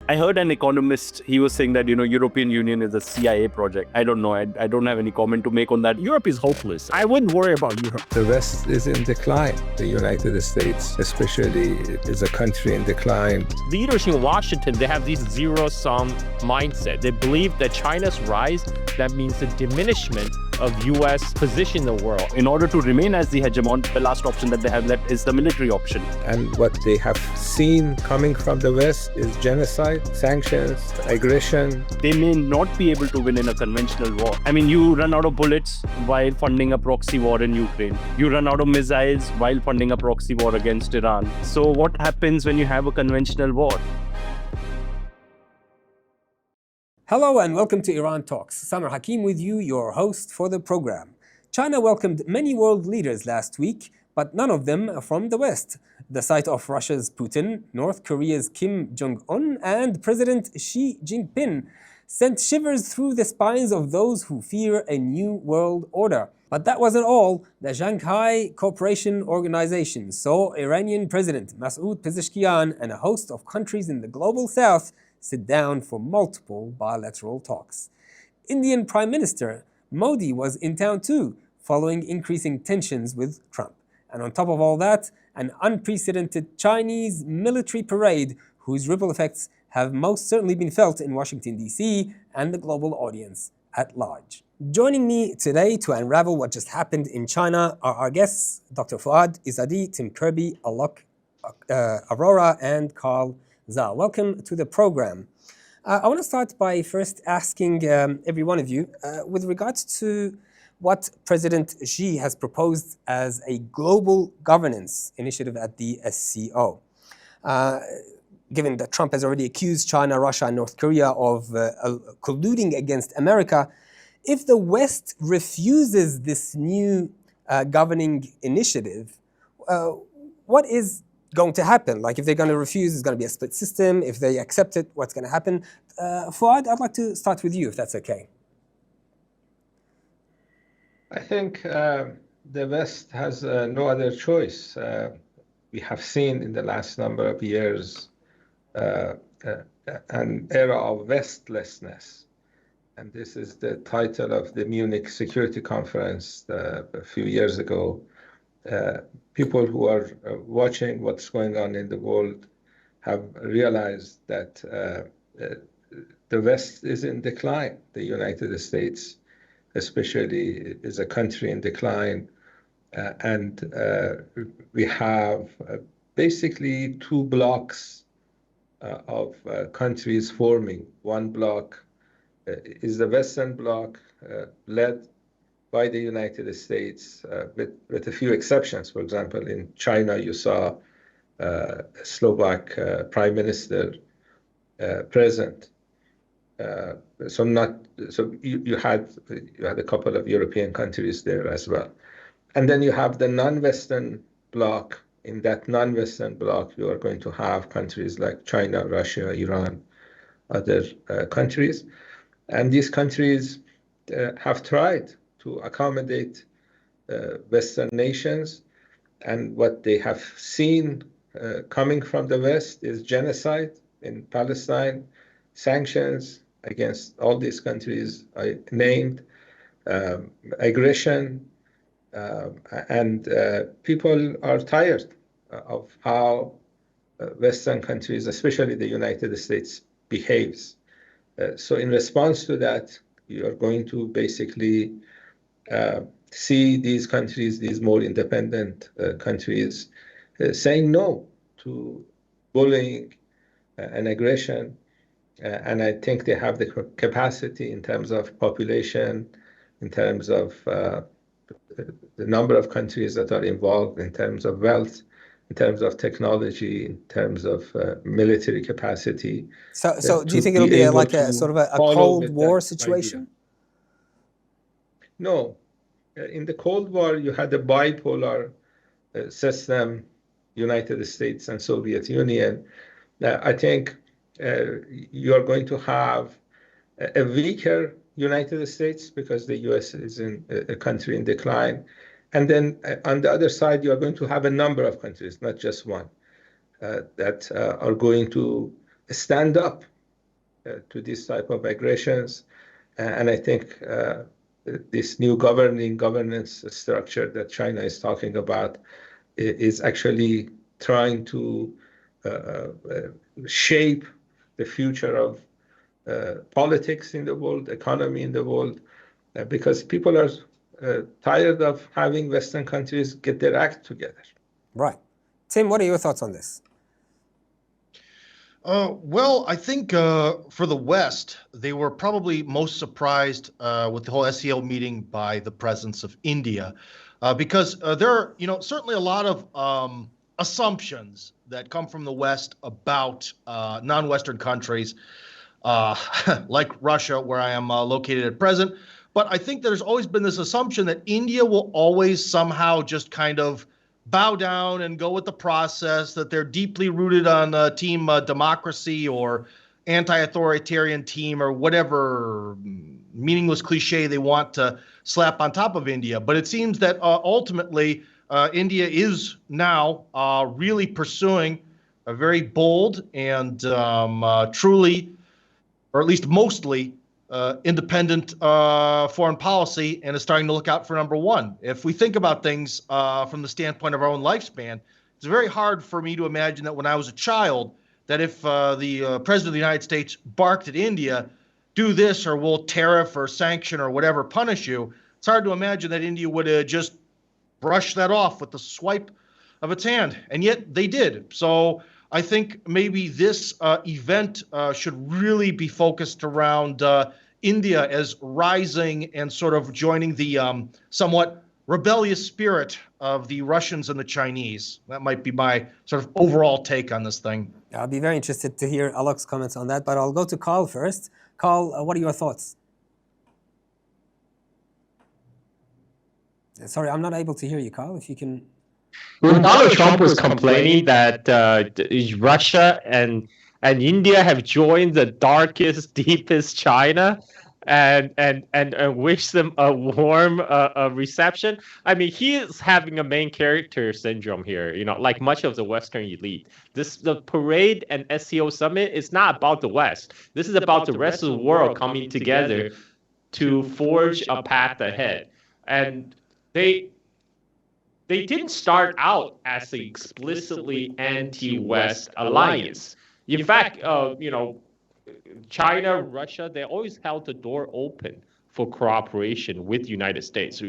I heard an economist, he was saying that, European Union is a CIA project. I don't know. I don't have any comment to make on that. Europe is hopeless. I wouldn't worry about Europe. The West is in decline. The United States, especially, is a country in decline. Leaders in Washington, they have this zero-sum mindset. They believe that China's rise, that means the diminishment of U.S. position in the world. In order to remain as the hegemon, the last option that they have left is the military option. And what they have seen coming from the West is genocide, sanctions, aggression. They may not be able to win in a conventional war. I mean, you run out of bullets while funding a proxy war in Ukraine. You run out of missiles while funding a proxy war against Iran. So what happens when you have a conventional war? Hello and welcome to Iran Talks. Samar Hakim with you, your host for the program. China welcomed many world leaders last week, but none of them from the West. The sight of Russia's Putin, North Korea's Kim Jong-un, and President Xi Jinping sent shivers through the spines of those who fear a new world order. But that wasn't all. The Shanghai Cooperation Organization saw Iranian President Masoud Pezeshkian and a host of countries in the global south sit down for multiple bilateral talks. Indian Prime Minister Modi was in town too, following increasing tensions with Trump. And on top of all that, an unprecedented Chinese military parade whose ripple effects have most certainly been felt in Washington, D.C. and the global audience at large. Joining me today to unravel what just happened in China are our guests, Dr. Foad Izadi, Tim Kirby, Alok Arora, and Carl Zhao. Welcome to the program. I want to start by first asking every one of you, with regards to what President Xi has proposed as a global governance initiative at the SCO. Given that Trump has already accused China, Russia, and North Korea of colluding against America, if the West refuses this new governing initiative, what is going to happen? Like, if they're going to refuse, it's going to be a split system. If they accept it, what's going to happen? Fuad, I'd like to start with you, if that's okay. I think the West has no other choice. We have seen in the last number of years an era of Westlessness. And this is the title of the Munich Security Conference a few years ago. People who are watching what's going on in the world have realized that the West is in decline. The United States, especially, is a country in decline. And we have basically two blocks of countries forming. One bloc is the Western bloc, led by the United States, with a few exceptions. For example, in China, you saw a Slovak prime minister present. So you had a couple of European countries there as well, and then you have the non-Western bloc. In that non-Western bloc, you are going to have countries like China, Russia, Iran, other countries, and these countries have tried to accommodate Western nations, and what they have seen coming from the West is genocide in Palestine, sanctions against all these countries I named, aggression, and people are tired of how Western countries, especially the United States, behaves. So in response to that, you are going to basically see these countries, these more independent countries, saying no to bullying and aggression. And I think they have the capacity in terms of population, in terms of the number of countries that are involved, in terms of wealth, in terms of technology, in terms of military capacity. So do you think it'll be like a sort of a Cold War situation? Idea. No. In the Cold War, you had a bipolar system, United States and Soviet Union. I think you are going to have a weaker United States because the US is in a country in decline. And then on the other side, you are going to have a number of countries, not just one, that are going to stand up to this type of aggressions. And I think this new governance structure that China is talking about is actually trying to shape the future of politics in the world, economy in the world, because people are tired of having Western countries get their act together. Right. Tim, what are your thoughts on this? Well, I think for the West, they were probably most surprised with the whole SCO meeting by the presence of India, because there are, certainly a lot of assumptions that come from the West about non-Western countries, like Russia, where I am located at present. But I think there's always been this assumption that India will always somehow just kind of bow down and go with the process, that they're deeply rooted on team democracy or anti-authoritarian team or whatever meaningless cliche they want to slap on top of India. But it seems that ultimately India is now really pursuing a very bold and truly, or at least mostly, independent foreign policy, and is starting to look out for number one. If we think about things from the standpoint of our own lifespan, it's very hard for me to imagine that when I was a child, that if the President of the United States barked at India, do this or we'll tariff or sanction or whatever, punish you, it's hard to imagine that India would just brush that off with the swipe of its hand. And yet they did. So I think maybe this event should really be focused around India as rising and sort of joining the somewhat rebellious spirit of the Russians and the Chinese. That might be my sort of overall take on this thing. I'll be very interested to hear Alok's comments on that, but I'll go to Carl first. Carl, what are your thoughts? Sorry, I'm not able to hear you, Carl. If you can... When Donald Trump was complaining that Russia and India have joined the darkest, deepest China, and wish them a warm reception. I mean, he is having a main character syndrome here. Like much of the Western elite. The parade and SCO Summit is not about the West. This is about the rest of the world coming together to forge a path ahead, and they didn't start out as an explicitly anti-West alliance. In fact, China, Russia, they always held the door open for cooperation with the United States.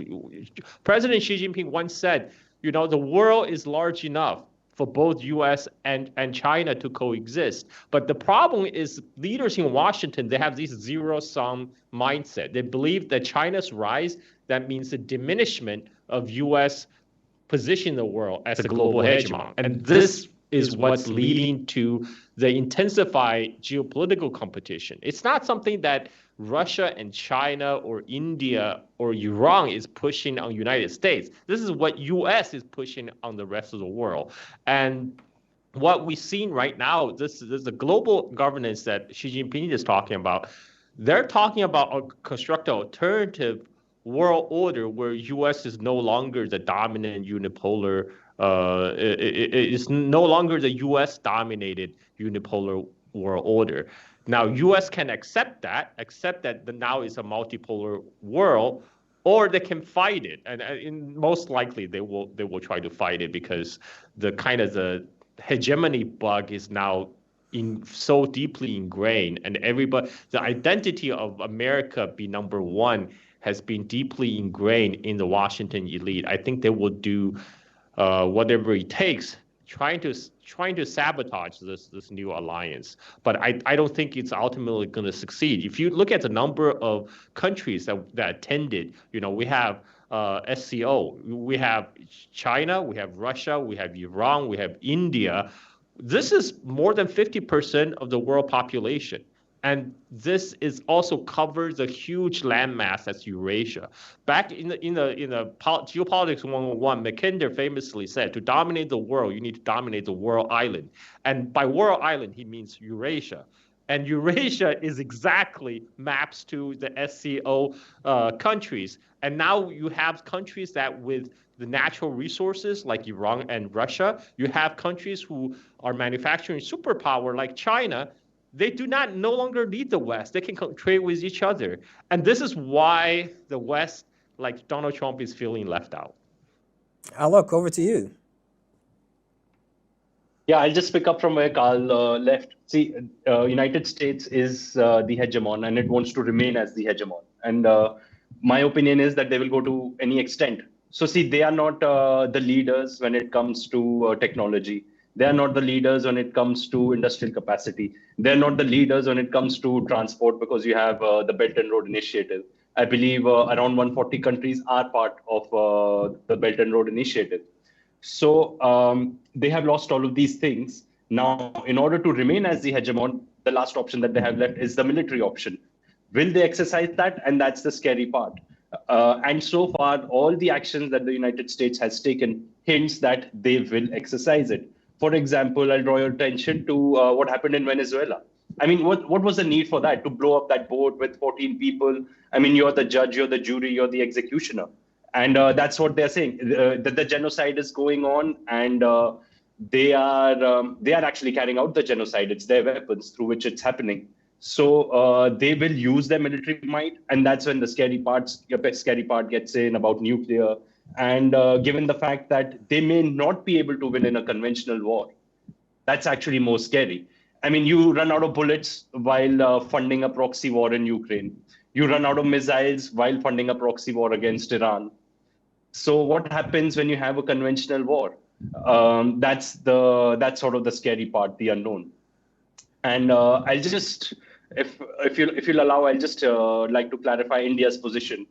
President Xi Jinping once said, the world is large enough for both U.S. and China to coexist. But the problem is leaders in Washington, they have this zero-sum mindset. They believe that China's rise, that means the diminishment of U.S. position in the world as a global hegemon. And this is what's leading to the intensified geopolitical competition. It's not something that Russia and China or India or Iran is pushing on the United States. This is what U.S. is pushing on the rest of the world. And what we've seen right now, this is the global governance that Xi Jinping is talking about. They're talking about construct an alternative world order where U.S. is no longer the dominant unipolar. It's no longer the U.S.-dominated unipolar world order. Now, U.S. can accept that now it's a multipolar world, or they can fight it, and most likely they will try to fight it because the hegemony bug is now so deeply ingrained, and the identity of America be number one has been deeply ingrained in the Washington elite. I think they will do whatever it takes, trying to sabotage this new alliance. But I don't think it's ultimately going to succeed. If you look at the number of countries that attended, we have SCO, we have China, we have Russia, we have Iran, we have India. This is more than 50% of the world population. And this is also covers a huge landmass that's Eurasia. Back in the Geopolitics 101, Mackinder famously said, to dominate the world, you need to dominate the world island. And by world island, he means Eurasia. And Eurasia is exactly maps to the SCO countries. And now you have countries that with the natural resources like Iran and Russia, you have countries who are manufacturing superpower like China, they do not no longer need the West. They can trade with each other. And this is why the West, like Donald Trump, is feeling left out. Alok, over to you. Yeah, I'll just pick up from where Carl left. See, United States is the hegemon, and it wants to remain as the hegemon. And my opinion is that they will go to any extent. So see, they are not the leaders when it comes to technology. They are not the leaders when it comes to industrial capacity. They're not the leaders when it comes to transport, because you have the Belt and Road Initiative. I believe around 140 countries are part of the Belt and Road Initiative. So they have lost all of these things. Now, in order to remain as the hegemon, the last option that they have left is the military option. Will they exercise that? And that's the scary part. And so far, all the actions that the United States has taken hints that they will exercise it. For example, I'll draw your attention to what happened in Venezuela. I mean, what was the need for that? To blow up that boat with 14 people? I mean, you're the judge, you're the jury, you're the executioner. And that's what they're saying, that the genocide is going on, and they are actually carrying out the genocide. It's their weapons through which it's happening. So they will use their military might, and that's when the scary part gets in about nuclear. And given the fact that they may not be able to win in a conventional war, that's actually more scary. I mean, you run out of bullets while funding a proxy war in Ukraine. You run out of missiles while funding a proxy war against Iran. So what happens when you have a conventional war? That's sort of the scary part, the unknown. And I'll just, if you'll allow, I'll just like to clarify India's position.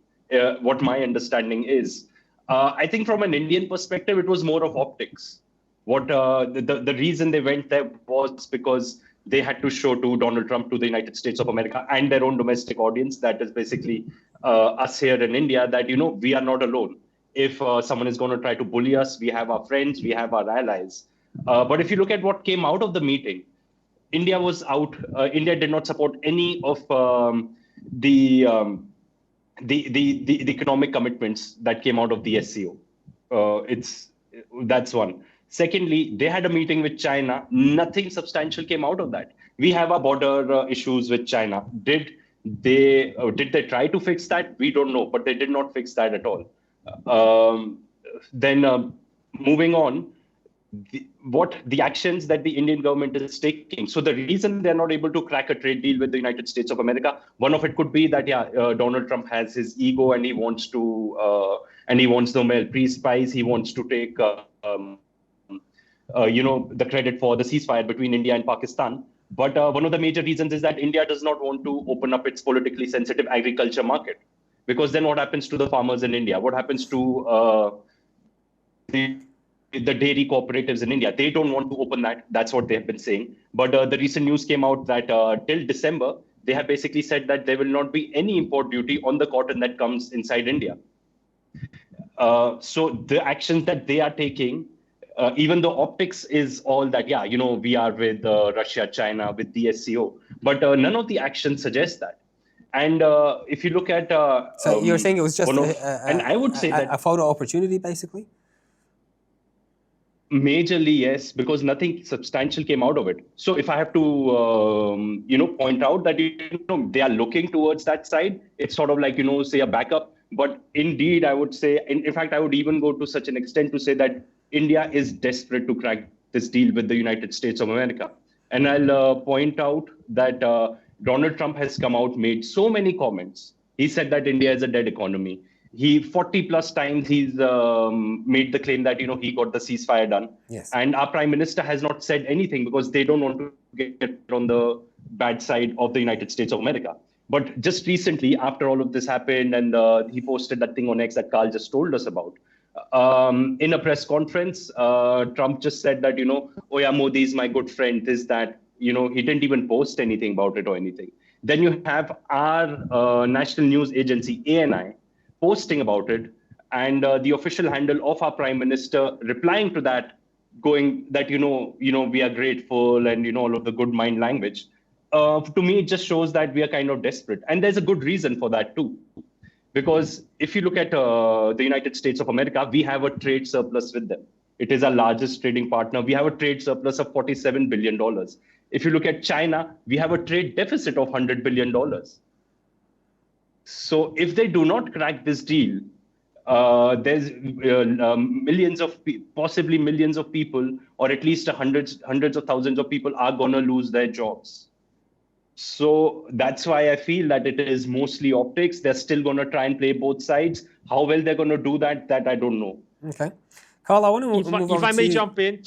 What my understanding is, I think from an Indian perspective, it was more of optics. What the reason they went there was because they had to show to Donald Trump, to the United States of America, and their own domestic audience, that is basically us here in India, that we are not alone. If someone is going to try to bully us, we have our friends, we have our allies. But if you look at what came out of the meeting, India was out. India did not support any of the economic commitments that came out of the SCO. That's one. Secondly, they had a meeting with China. Nothing substantial came out of that. We have our border issues with China. Did they try to fix that? We don't know, but they did not fix that at all. Then moving on, the actions that the Indian government is taking. So the reason they're not able to crack a trade deal with the United States of America, one of it could be that Donald Trump has his ego, and he wants to and he wants the Nobel Peace Prize. He wants to take the credit for the ceasefire between India and Pakistan. But one of the major reasons is that India does not want to open up its politically sensitive agriculture market, because then what happens to the farmers in India? What happens to the dairy cooperatives in India? They don't want to open that. That's what they have been saying. But the recent news came out that till December, they have basically said that there will not be any import duty on the cotton that comes inside India. So the actions that they are taking, even though optics is all that, we are with Russia, China, with the SCO, but none of the actions suggest that. And if you look at... so you're saying it was just and I would say that a photo opportunity, basically? Majorly, yes, because nothing substantial came out of it. So if I have to, point out that, they are looking towards that side, it's sort of like, say a backup. But indeed, I would say, in fact, I would even go to such an extent to say that India is desperate to crack this deal with the United States of America. And I'll point out that Donald Trump has come out, made so many comments. He said that India is a dead economy. 40 plus times he's made the claim that, he got the ceasefire done. Yes. And our prime minister has not said anything because they don't want to get on the bad side of the United States of America. But just recently, after all of this happened, and he posted that thing on X that Carl just told us about, in a press conference, Trump just said that, oh yeah, Modi is my good friend, this, that, he didn't even post anything about it or anything. Then you have our national news agency, ANI, posting about it, and the official handle of our prime minister replying to that, going that, we are grateful, and, all of the good mind language. To me, it just shows that we are kind of desperate. And there's a good reason for that too. Because if you look at the United States of America, we have a trade surplus with them. It is our largest trading partner. We have a trade surplus of $47 billion. If you look at China, we have a trade deficit of $100 billion. So if they do not crack this deal, there's possibly millions of people, or at least hundreds of thousands of people are going to lose their jobs. So that's why I feel that it is mostly optics. They're still going to try and play both sides. How well they're going to do that, I don't know. Okay. Carl, I want to move if I may jump in.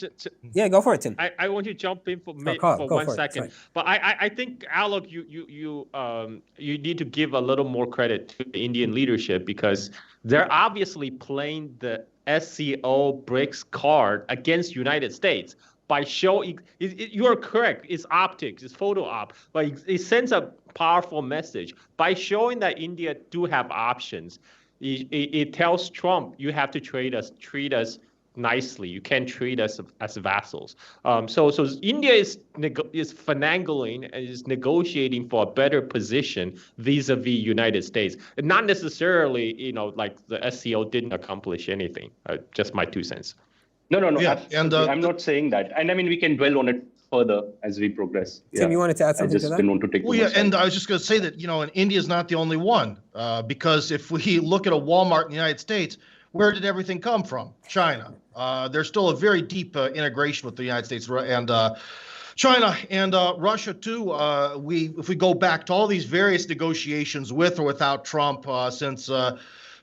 Yeah, go for it, Tim. I want you to jump in for 1 second. But I think, Alok, you need to give a little more credit to the Indian leadership, because they're obviously playing the SCO BRICS card against United States by showing, you are correct, it's optics, it's photo op, but it sends a powerful message. By showing that India do have options, it tells Trump, you have to treat us nicely. You can't treat us as vassals. So India is finagling and is negotiating for a better position vis-a-vis United States. And not necessarily, like the SCO didn't accomplish anything. Just my 2 cents. No. Yeah, and I'm not saying that. And I mean, we can dwell on it further as we progress. Tim, you wanted to add something to that? I just didn't want to take Well, yeah, and I was just going to say that, and India is not the only one, because if we look at a Walmart in the United States, where did everything come from? China. There's still a very deep integration with the United States and China and Russia too. If we go back to all these various negotiations with or without Trump since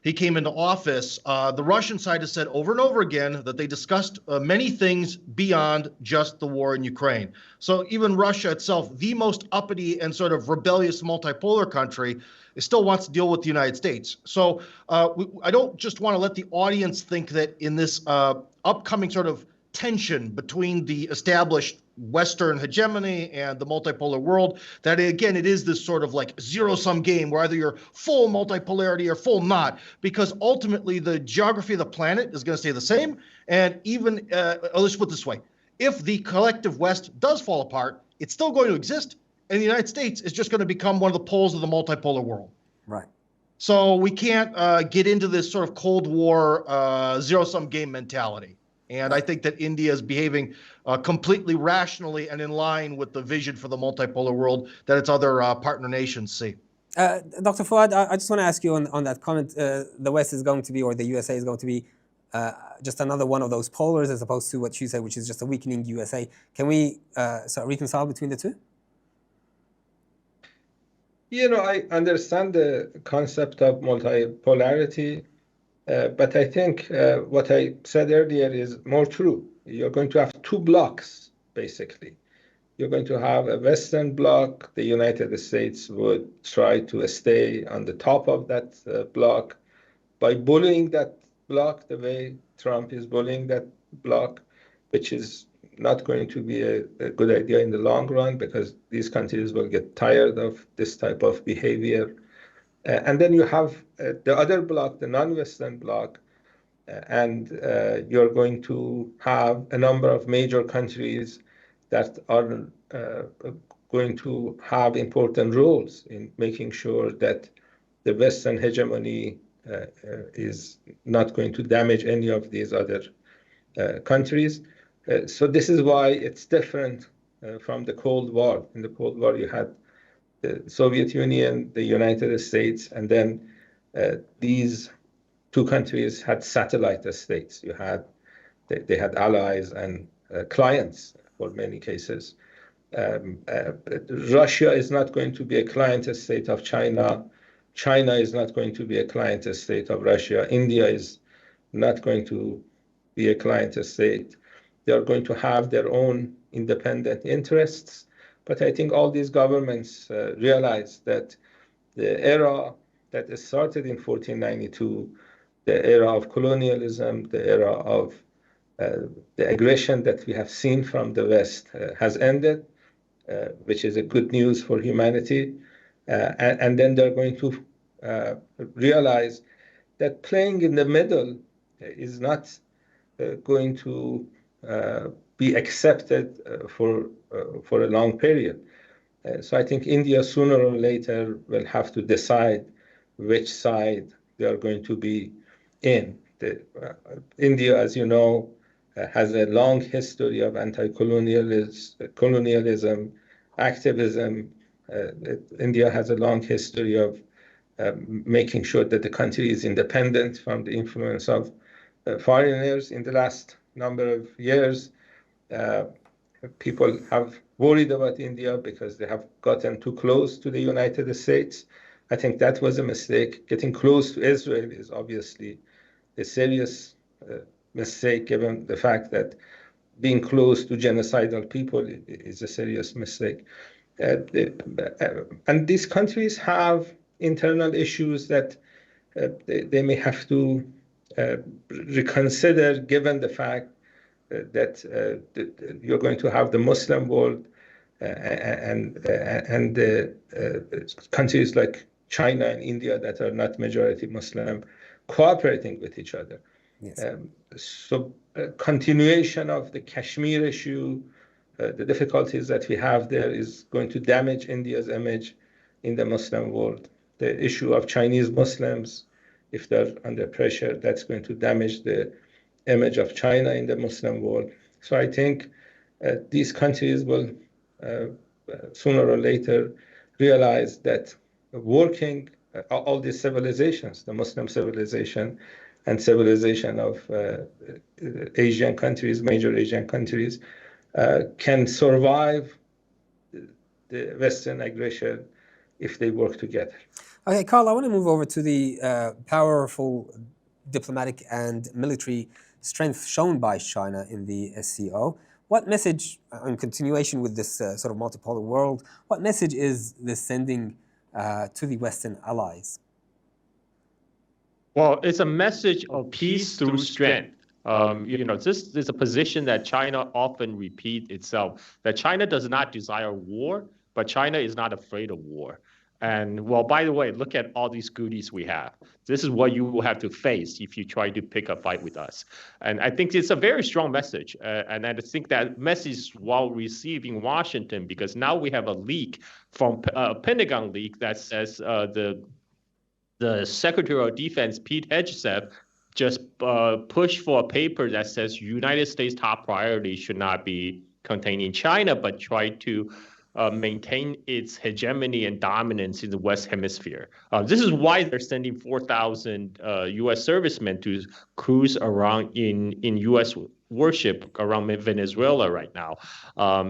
he came into office, the Russian side has said over and over again that they discussed many things beyond just the war in Ukraine. So even Russia itself, the most uppity and sort of rebellious multipolar country, it still wants to deal with the United States. So I don't just want to let the audience think that in this upcoming sort of tension between the established Western hegemony and the multipolar world, that again, it is this sort of like zero-sum game where either you're full multipolarity or full not, because ultimately the geography of the planet is going to stay the same. And even, let's put it this way, if the collective West does fall apart, it's still going to exist. And the United States is just going to become one of the poles of the multipolar world. Right. So we can't get into this sort of Cold War zero-sum game mentality. And I think that India is behaving completely rationally and in line with the vision for the multipolar world that its other partner nations see. Dr. Foad, I just want to ask you on that comment. The West is going to be, or the USA is going to be, just another one of those polars, as opposed to what you said, which is just a weakening USA. Can we sort of reconcile between the two? I understand the concept of multipolarity, but I think what I said earlier is more true. You're going to have 2 blocks, basically. You're going to have a Western bloc. The United States would try to stay on the top of that bloc by bullying that bloc the way Trump is bullying that bloc, which is not going to be a good idea in the long run, because these countries will get tired of this type of behavior. And then you have the other bloc, the non-Western bloc, and you're going to have a number of major countries that are going to have important roles in making sure that the Western hegemony is not going to damage any of these other countries. So this is why it's different from the Cold War. In the Cold War, you had the Soviet Union, the United States, and then these 2 countries had satellite states. They had allies and clients for many cases. Russia is not going to be a client state of China. China is not going to be a client state of Russia. India is not going to be a client state. They are going to have their own independent interests. But I think all these governments realize that the era that started in 1492, the era of colonialism, the era of the aggression that we have seen from the West has ended, which is a good news for humanity. And then they're going to realize that playing in the middle is not going to be accepted for a long period. So I think India sooner or later will have to decide which side they are going to be in. India, as you know, has a long history of colonialism, activism. India has a long history of making sure that the country is independent from the influence of foreigners. In the last number of years, people have worried about India because they have gotten too close to the United States. I think that was a mistake. Getting close to Israel is obviously a serious mistake, given the fact that being close to genocidal people is a serious mistake. And these countries have internal issues that they may have to reconsider, given the fact that you're going to have the Muslim world and countries like China and India that are not majority Muslim cooperating with each other. Yes. So continuation of the Kashmir issue, the difficulties that we have there is going to damage India's image in the Muslim world. The issue of Chinese Muslims, if they're under pressure, that's going to damage the image of China in the Muslim world. So I think these countries will sooner or later realize that working all these civilizations, the Muslim civilization and civilization of Asian countries, major Asian countries, can survive the Western aggression if they work together. Okay, Carl, I want to move over to the powerful diplomatic and military strength shown by China in the SCO. What message, in continuation with this sort of multipolar world, what message is this sending to the Western allies? Well, it's a message of peace through strength. This is a position that China often repeats itself, that China does not desire war, but China is not afraid of war. And well, by the way, look at all these goodies we have. This is what you will have to face if you try to pick a fight with us. And I think it's a very strong message. And I think that message is well received in Washington, because now we have a leak from a Pentagon leak that says the Secretary of Defense, Pete Hegseth, just pushed for a paper that says United States top priority should not be containing China, but try to maintain its hegemony and dominance in the West Hemisphere. This is why they're sending 4,000 U.S. servicemen to cruise around in U.S. worship around Venezuela right now,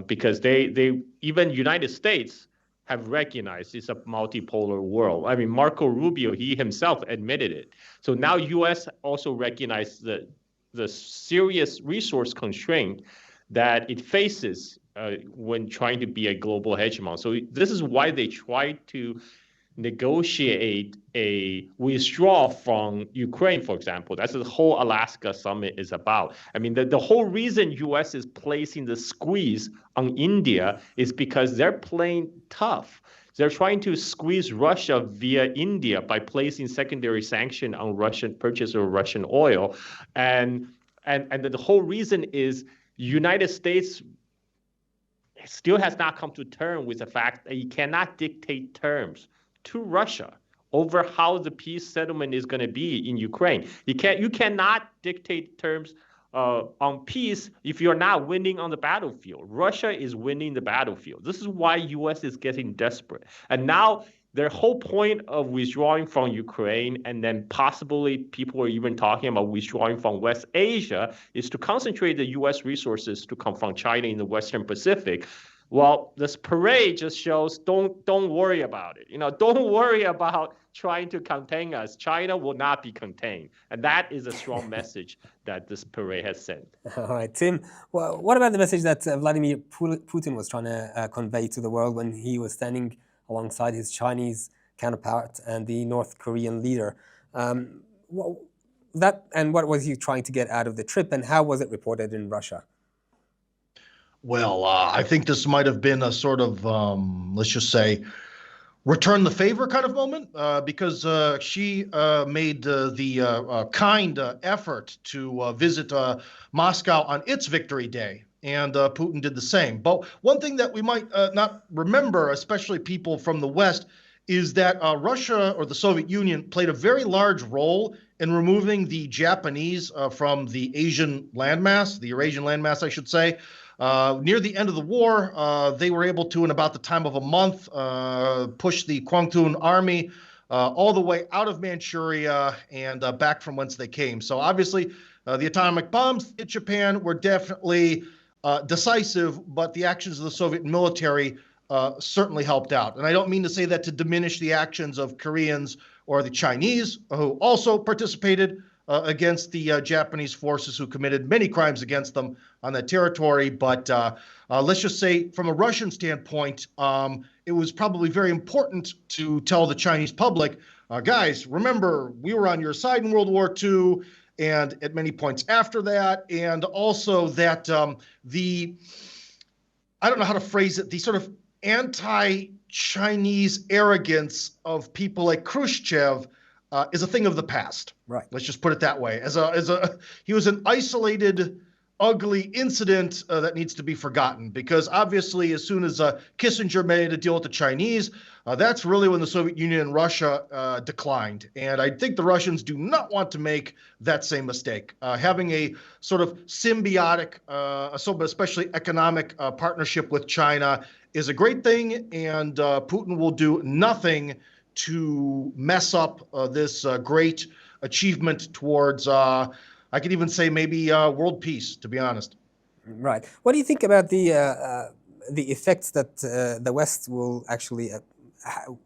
because they even United States have recognized it's a multipolar world. I mean, Marco Rubio, he himself admitted it. So now U.S. also recognized the serious resource constraint that it faces when trying to be a global hegemon. So this is why they try to negotiate a withdrawal from Ukraine, for example. That's what the whole Alaska summit is about. I mean, the whole reason U.S. is placing the squeeze on India is because they're playing tough. They're trying to squeeze Russia via India by placing secondary sanction on Russian purchase of Russian oil. And the whole reason is United States still has not come to terms with the fact that you cannot dictate terms to Russia over how the peace settlement is going to be in Ukraine. You cannot dictate terms on peace if you're not winning on the battlefield. Russia is winning the battlefield. This is why U.S. is getting desperate. And now their whole point of withdrawing from Ukraine, and then possibly people are even talking about withdrawing from West Asia, is to concentrate the U.S. resources to confront China in the Western Pacific. Well, this parade just shows don't worry about it. Don't worry about trying to contain us. China will not be contained. And that is a strong message that this parade has sent. All right, Tim, well, what about the message that Vladimir Putin was trying to convey to the world when he was standing alongside his Chinese counterpart and the North Korean leader? What was he trying to get out of the trip, and how was it reported in Russia? Well, I think this might have been a sort of, let's just say, return the favor kind of moment, because she made the kind effort to visit Moscow on its Victory Day, and Putin did the same. But one thing that we might not remember, especially people from the West, is that Russia or the Soviet Union played a very large role in removing the Japanese from the Asian landmass, the Eurasian landmass, I should say. Near the end of the war, they were able to, in about the time of a month, push the Kwangtung army all the way out of Manchuria and back from whence they came. So obviously, the atomic bombs hit Japan were definitely decisive, but the actions of the Soviet military certainly helped out. And I don't mean to say that to diminish the actions of Koreans or the Chinese, who also participated against the Japanese forces who committed many crimes against them on that territory. But let's just say from a Russian standpoint, it was probably very important to tell the Chinese public, guys, remember, we were on your side in World War II and at many points after that. And also that I don't know how to phrase it, the sort of anti-Chinese arrogance of people like Khrushchev is a thing of the past. Right. Let's just put it that way. He was an isolated, ugly incident that needs to be forgotten, because obviously as soon as Kissinger made a deal with the Chinese, that's really when the Soviet Union and Russia declined. And I think the Russians do not want to make that same mistake. Having a sort of symbiotic, especially economic partnership with China is a great thing, and Putin will do nothing to mess up this great achievement towards, I could even say maybe world peace, to be honest. Right. What do you think about the effects that the West will actually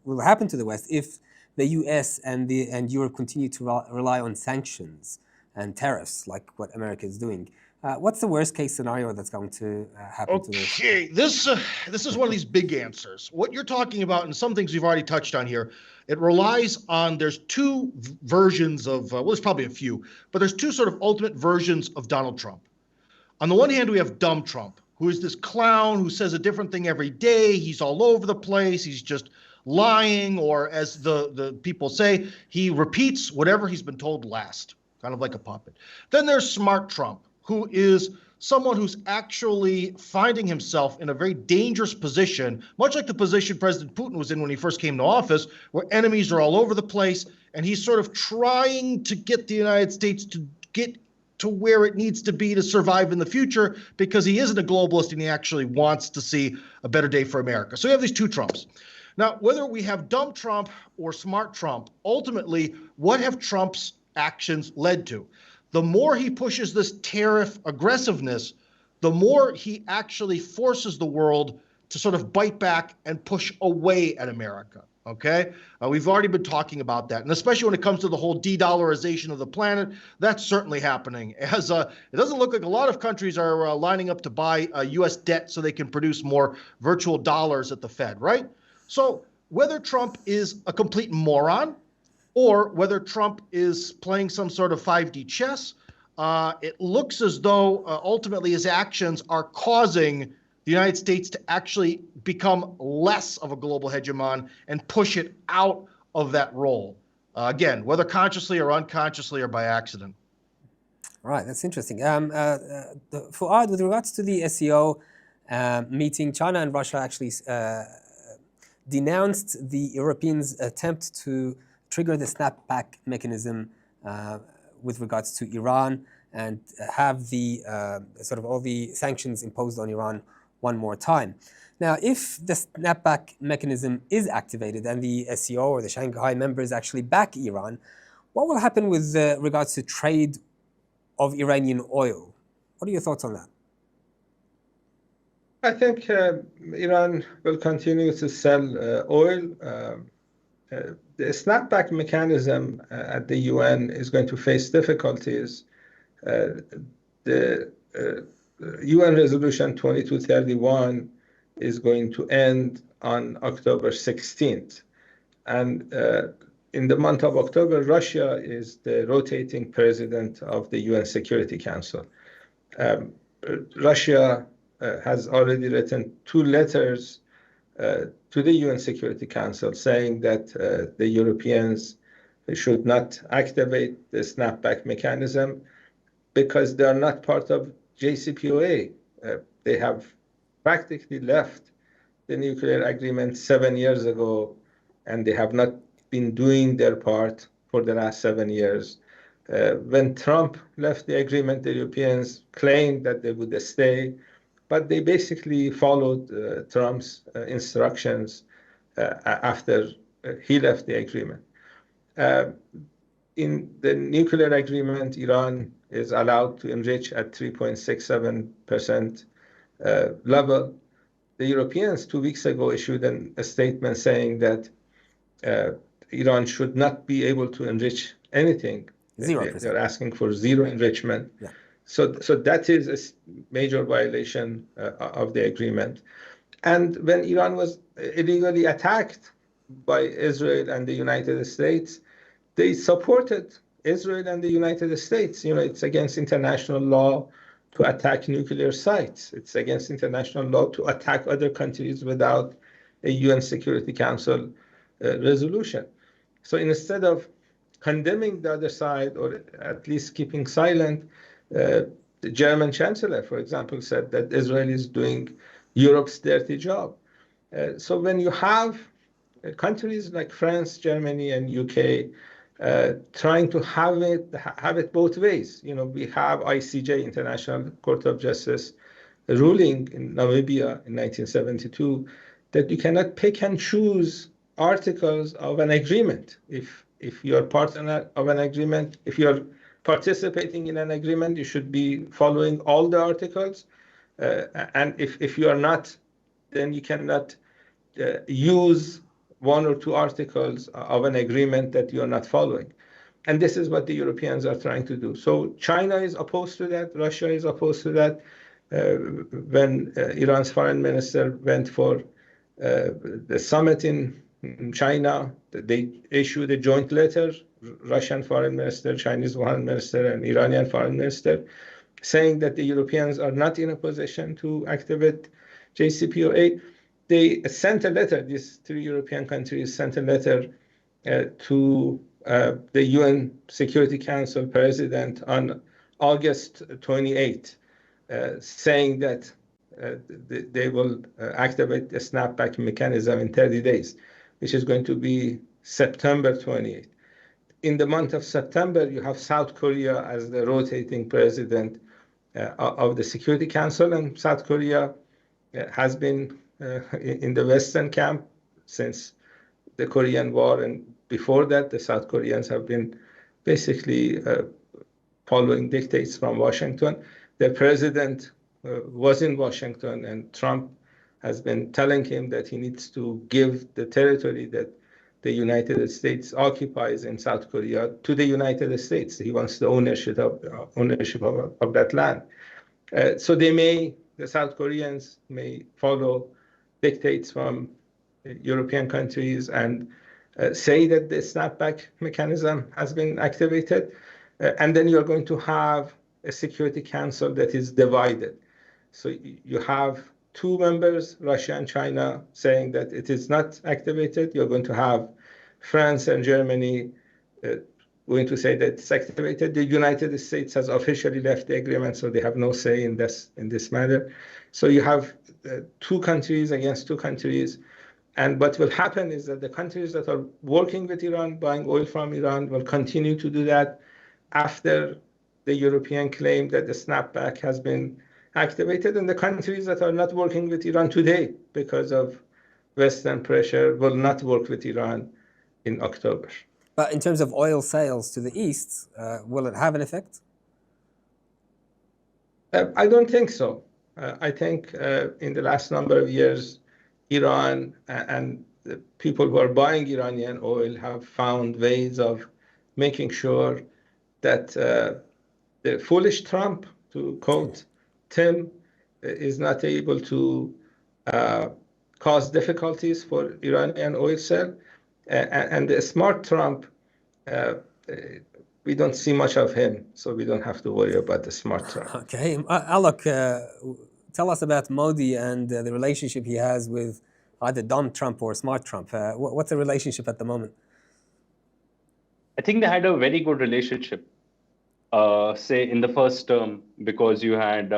will happen to the West if the U.S. and Europe continue to rely on sanctions and tariffs, like what America is doing? What's the worst case scenario that's going to happen to this? Okay, this is one of these big answers. What you're talking about, and some things we've already touched on here, it relies on, there's two versions of, well, there's probably a few, but there's two sort of ultimate versions of Donald Trump. On the one hand, we have dumb Trump, who is this clown who says a different thing every day. He's all over the place. He's just lying, or as the people say, he repeats whatever he's been told last, kind of like a puppet. Then there's smart Trump, who is someone who's actually finding himself in a very dangerous position, much like the position President Putin was in when he first came to office, where enemies are all over the place, and he's sort of trying to get the United States to get to where it needs to be to survive in the future, because he isn't a globalist and he actually wants to see a better day for America. So we have these two Trumps. Now, whether we have dumb Trump or smart Trump, ultimately, what have Trump's actions led to? The more he pushes this tariff aggressiveness, the more he actually forces the world to sort of bite back and push away at America, okay? We've already been talking about that, and especially when it comes to the whole de-dollarization of the planet, that's certainly happening. As it doesn't look like a lot of countries are lining up to buy U.S. debt so they can produce more virtual dollars at the Fed, right? So whether Trump is a complete moron, or whether Trump is playing some sort of 5D chess, it looks as though ultimately his actions are causing the United States to actually become less of a global hegemon and push it out of that role. Again, whether consciously or unconsciously or by accident. Right, that's interesting. Foad, with regards to the SCO meeting, China and Russia actually denounced the Europeans' attempt to trigger the snapback mechanism with regards to Iran and have the sort of all the sanctions imposed on Iran one more time. Now, if the snapback mechanism is activated and the SCO or the Shanghai members actually back Iran, what will happen with regards to trade of Iranian oil? What are your thoughts on that? I think Iran will continue to sell oil. The snapback mechanism at the UN is going to face difficulties. The UN Resolution 2231 is going to end on October 16th. And in the month of October, Russia is the rotating president of the UN Security Council. Russia has already written 2 letters to the UN Security Council saying that the Europeans should not activate the snapback mechanism because they are not part of JCPOA. They have practically left the nuclear agreement 7 years ago and they have not been doing their part for the last 7 years. When Trump left the agreement, the Europeans claimed that they would stay, but they basically followed Trump's instructions after he left the agreement. In the nuclear agreement, Iran is allowed to enrich at 3.67% level. The Europeans 2 weeks ago issued a statement saying that Iran should not be able to enrich anything. 0%. They're asking for zero enrichment. Yeah. So that is a major violation of the agreement. And when Iran was illegally attacked by Israel and the United States, they supported Israel and the United States. It's against international law to attack nuclear sites. It's against international law to attack other countries without a UN Security Council resolution. So instead of condemning the other side, or at least keeping silent, the German Chancellor, for example, said that Israel is doing Europe's dirty job. So when you have countries like France, Germany, and UK trying to have it both ways. We have ICJ, International Court of Justice, ruling in Namibia in 1972 that you cannot pick and choose articles of an agreement. If you're partner of an agreement, if you're participating in an agreement, you should be following all the articles. And if you are not, then you cannot use one or two articles of an agreement that you're not following. And this is what the Europeans are trying to do. So China is opposed to that. Russia is opposed to that. When Iran's foreign minister went for the summit in China, they issued a joint letter, Russian foreign minister, Chinese foreign minister, and Iranian foreign minister, saying that the Europeans are not in a position to activate JCPOA. They sent a letter, these three European countries sent a letter to the UN Security Council President on August 28, saying that they will activate a snapback mechanism in 30 days, which is going to be September 28. In the month of September, you have South Korea as the rotating president of the Security Council, and South Korea has been in the Western camp since the Korean War, and before that, the South Koreans have been basically following dictates from Washington. The president was in Washington, and Trump has been telling him that he needs to give the territory that the United States occupies in South Korea to the United States. He wants the ownership of that land. So the South Koreans may follow dictates from European countries and say that the snapback mechanism has been activated. And then you're going to have a Security Council that is divided. So you have two members, Russia and China, saying that it is not activated. You're going to have France and Germany going to say that it's activated. The United States has officially left the agreement, so they have no say in this matter. So you have two countries against two countries. And what will happen is that the countries that are working with Iran, buying oil from Iran, will continue to do that after the European claim that the snapback has been activated. And the countries that are not working with Iran today because of Western pressure will not work with Iran in October. But in terms of oil sales to the east, will it have an effect? I don't think so. I think in the last number of years, Iran and the people who are buying Iranian oil have found ways of making sure that the foolish Trump, to quote Tim, is not able to cause difficulties for Iranian oil sale. And the smart Trump, we don't see much of him, so we don't have to worry about the smart Trump. Okay. Alok, tell us about Modi and the relationship he has with either dumb Trump or smart Trump. What's the relationship at the moment? I think they had a very good relationship, say in the first term, because you had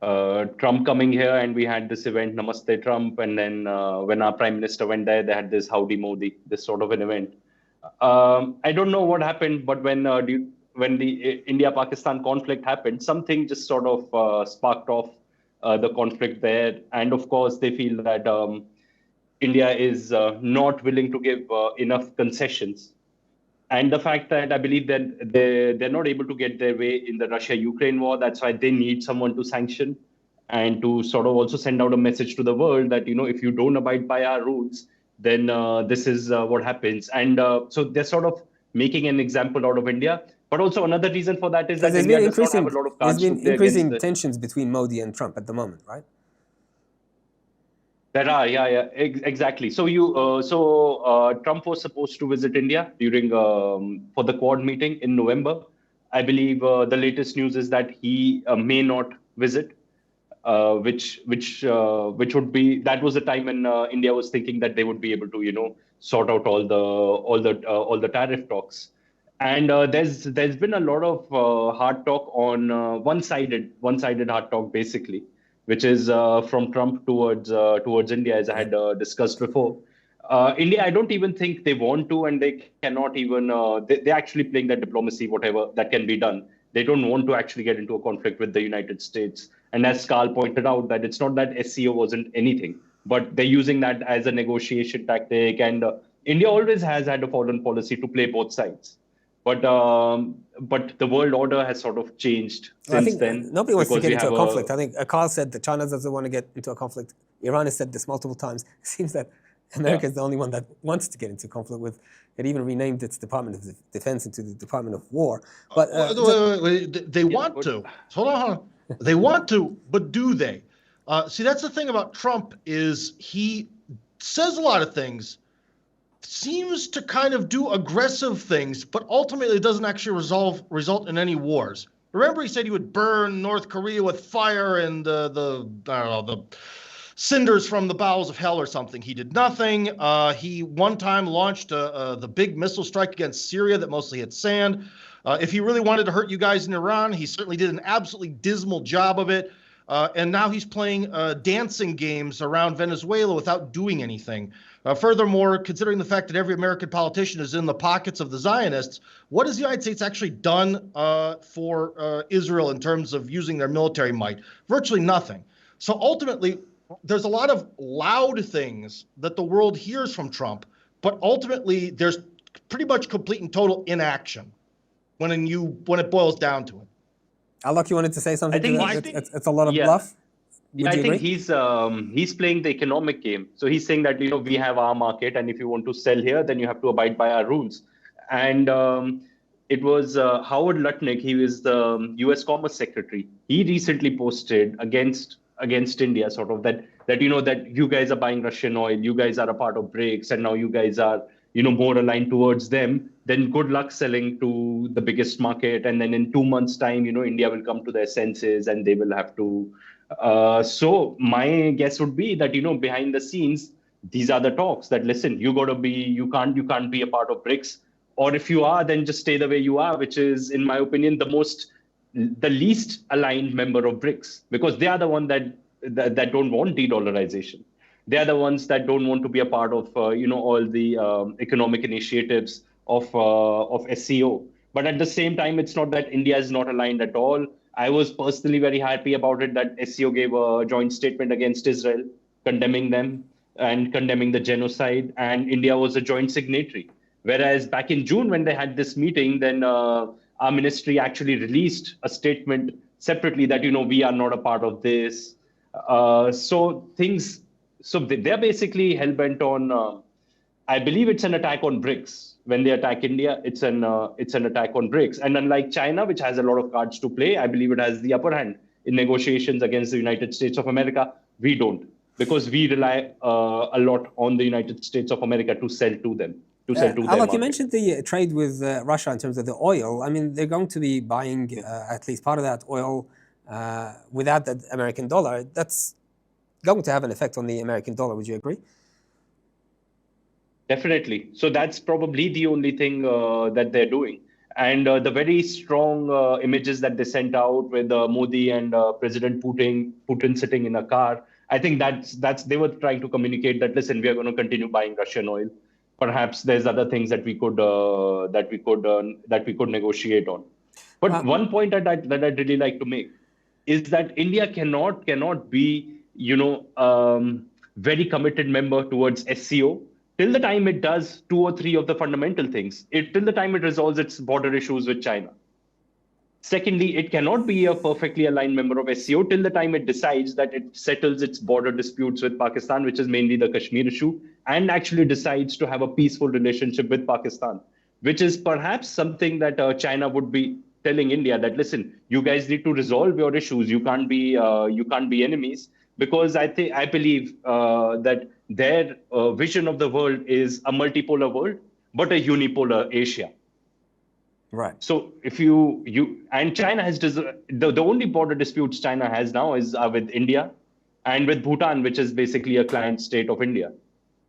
Trump coming here, and we had this event, Namaste Trump, and then when our prime minister went there, they had this Howdy Modi, this sort of an event. I don't know what happened, but when the India-Pakistan conflict happened, something just sort of sparked off the conflict there, and of course they feel that India is not willing to give enough concessions. And the fact that I believe that they're not able to get their way in the Russia-Ukraine war, that's why they need someone to sanction and to sort of also send out a message to the world that, if you don't abide by our rules, then this is what happens. And so they're sort of making an example out of India. But also another reason for that is that India does not have a lot of cards to play against increasing tensions between Modi and Trump at the moment, right? There are, exactly. So Trump was supposed to visit India during for the Quad meeting in November. I believe the latest news is that he may not visit, which would be, that was the time when India was thinking that they would be able to sort out all the tariff talks. And there's been a lot of hard talk on one-sided hard talk basically, which is from Trump towards India, as I had discussed before. India, I don't even think they want to, and they cannot even. They're actually playing that diplomacy, whatever that can be done. They don't want to actually get into a conflict with the United States. And as Carl pointed out, that it's not that SCO wasn't anything, but they're using that as a negotiation tactic. And India always has had a foreign policy to play both sides. But the world order has sort of changed since then. Nobody wants to get into a conflict. I think Carl said that China doesn't want to get into a conflict. Iran has said this multiple times. It seems that America is the only one that wants to get into conflict with. It even renamed its Department of Defense into the Department of War. But wait. They want to. Hold on. They want to, but do they? See, that's the thing about Trump is he says a lot of things, seems to kind of do aggressive things, but ultimately it doesn't actually result in any wars. Remember, he said he would burn North Korea with fire and the cinders from the bowels of hell or something. He did nothing. He one time launched the big missile strike against Syria that mostly hit sand. If he really wanted to hurt you guys in Iran, he certainly did an absolutely dismal job of it. And now he's playing dancing games around Venezuela without doing anything. Furthermore, considering the fact that every American politician is in the pockets of the Zionists, what has the United States actually done for Israel in terms of using their military might? Virtually nothing. So ultimately, there's a lot of loud things that the world hears from Trump, but ultimately there's pretty much complete and total inaction when it boils down to it. Alok, you wanted to say something? I think it's a lot of bluff. I think he's playing the economic game. So he's saying that we have our market, and if you want to sell here, then you have to abide by our rules. And it was Howard Lutnick. He was the U.S. Commerce Secretary. He recently posted against India, sort of that that you guys are buying Russian oil, you guys are a part of BRICS, and now you guys are more aligned towards them. Then good luck selling to the biggest market, and then in 2 months' time, India will come to their senses, and they will have to. So my guess would be that behind the scenes, these are the talks that listen, you can't be a part of BRICS, or if you are, then just stay the way you are, which is, in my opinion, the least aligned member of BRICS, because they are the one that don't want de-dollarization. They are the ones that don't want to be a part of all the economic initiatives of SCO. But at the same time, it's not that India is not aligned at all. I was personally very happy about it that SCO gave a joint statement against Israel, condemning them and condemning the genocide, and India was a joint signatory. Whereas back in June, when they had this meeting, then our ministry actually released a statement separately that we are not a part of this. So they're basically hell-bent on. I believe it's an attack on BRICS. When they attack India, it's an attack on BRICS. And unlike China, which has a lot of cards to play, I believe it has the upper hand in negotiations against the United States of America. We don't, because we rely a lot on the United States of America to sell to them. Alok, you mentioned the trade with Russia in terms of the oil. I mean, they're going to be buying at least part of that oil without the American dollar. That's going to have an effect on the American dollar. Would you agree? Definitely. So that's probably the only thing that they're doing. And the very strong images that they sent out with Modi and President Putin sitting in a car, I think that's they were trying to communicate that, listen, we are going to continue buying Russian oil. Perhaps there's other things that we could negotiate on. But one point that I'd really like to make is that India cannot be, very committed member towards SCO till the time it does two or three of the fundamental things. Till the time it resolves its border issues with China. Secondly, it cannot be a perfectly aligned member of SCO till the time it decides that it settles its border disputes with Pakistan, which is mainly the Kashmir issue, and actually decides to have a peaceful relationship with Pakistan, which is perhaps something that China would be telling India that, listen, you guys need to resolve your issues. You can't be enemies, because I believe that their vision of the world is a multipolar world, but a unipolar Asia. Right. So if and China has the only border disputes China has now is with India and with Bhutan, which is basically a client state of India.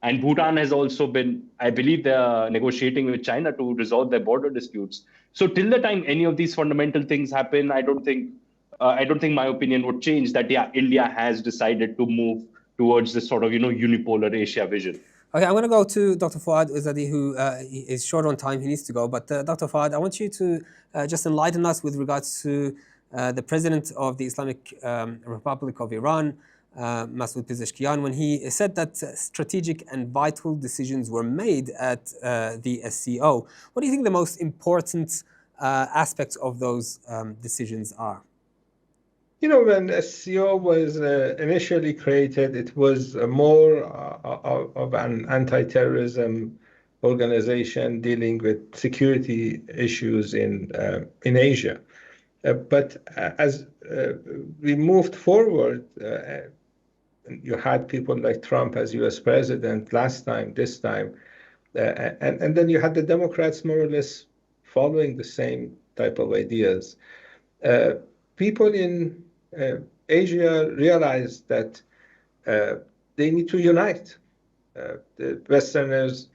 And Bhutan has also been, I believe, they're negotiating with China to resolve their border disputes. So till the time any of these fundamental things happen, I don't think my opinion would change that, India has decided to move towards this sort of, unipolar Asia vision. Okay, I'm going to go to Dr. Foad Izadi, who is short on time. He needs to go. But Dr. Foad, I want you to just enlighten us with regards to the president of the Islamic Republic of Iran, Masoud Pezeshkian, when he said that strategic and vital decisions were made at the SCO. What do you think the most important aspects of those decisions are? When SCO was initially created, it was more of an anti-terrorism organization dealing with security issues in Asia. But as we moved forward, you had people like Trump as US president last time, this time, and then you had the Democrats more or less following the same type of ideas. People in Asia realized that they need to unite. The Westerners,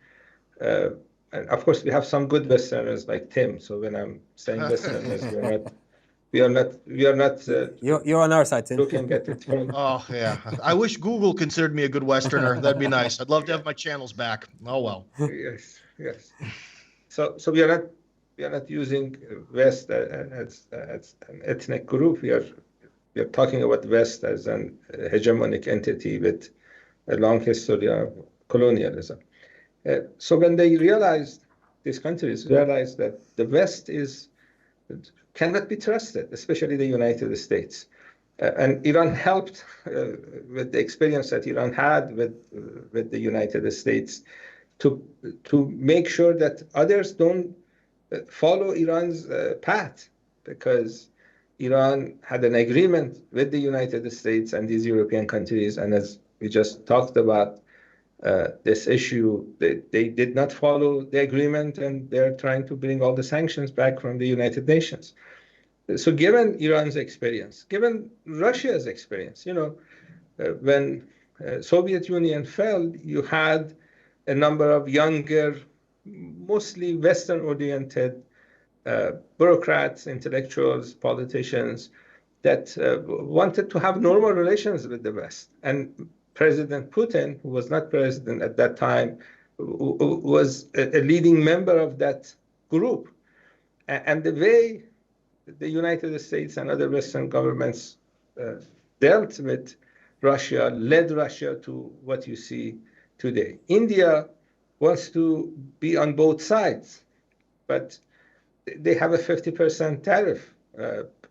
and of course we have some good Westerners like Tim. So when I'm saying Westerners, we are not. You're on our side, Tim. Looking at it. Oh yeah, I wish Google considered me a good Westerner. That'd be nice. I'd love to have my channels back. Oh well. Yes. So we are not using West as an ethnic group. We are talking about West as an hegemonic entity with a long history of colonialism. So when these countries realized that the West cannot be trusted, especially the United States. And Iran helped with the experience that Iran had with the United States to make sure that others don't follow Iran's path, because Iran had an agreement with the United States and these European countries, and as we just talked about this issue, they did not follow the agreement, and they're trying to bring all the sanctions back from the United Nations. So given Iran's experience, given Russia's experience, when Soviet Union fell, you had a number of younger, mostly Western-oriented bureaucrats, intellectuals, politicians that wanted to have normal relations with the West. And President Putin, who was not president at that time, was a leading member of that group. And the way the United States and other Western governments dealt with Russia led Russia to what you see today. India wants to be on both sides, but they have a 50% tariff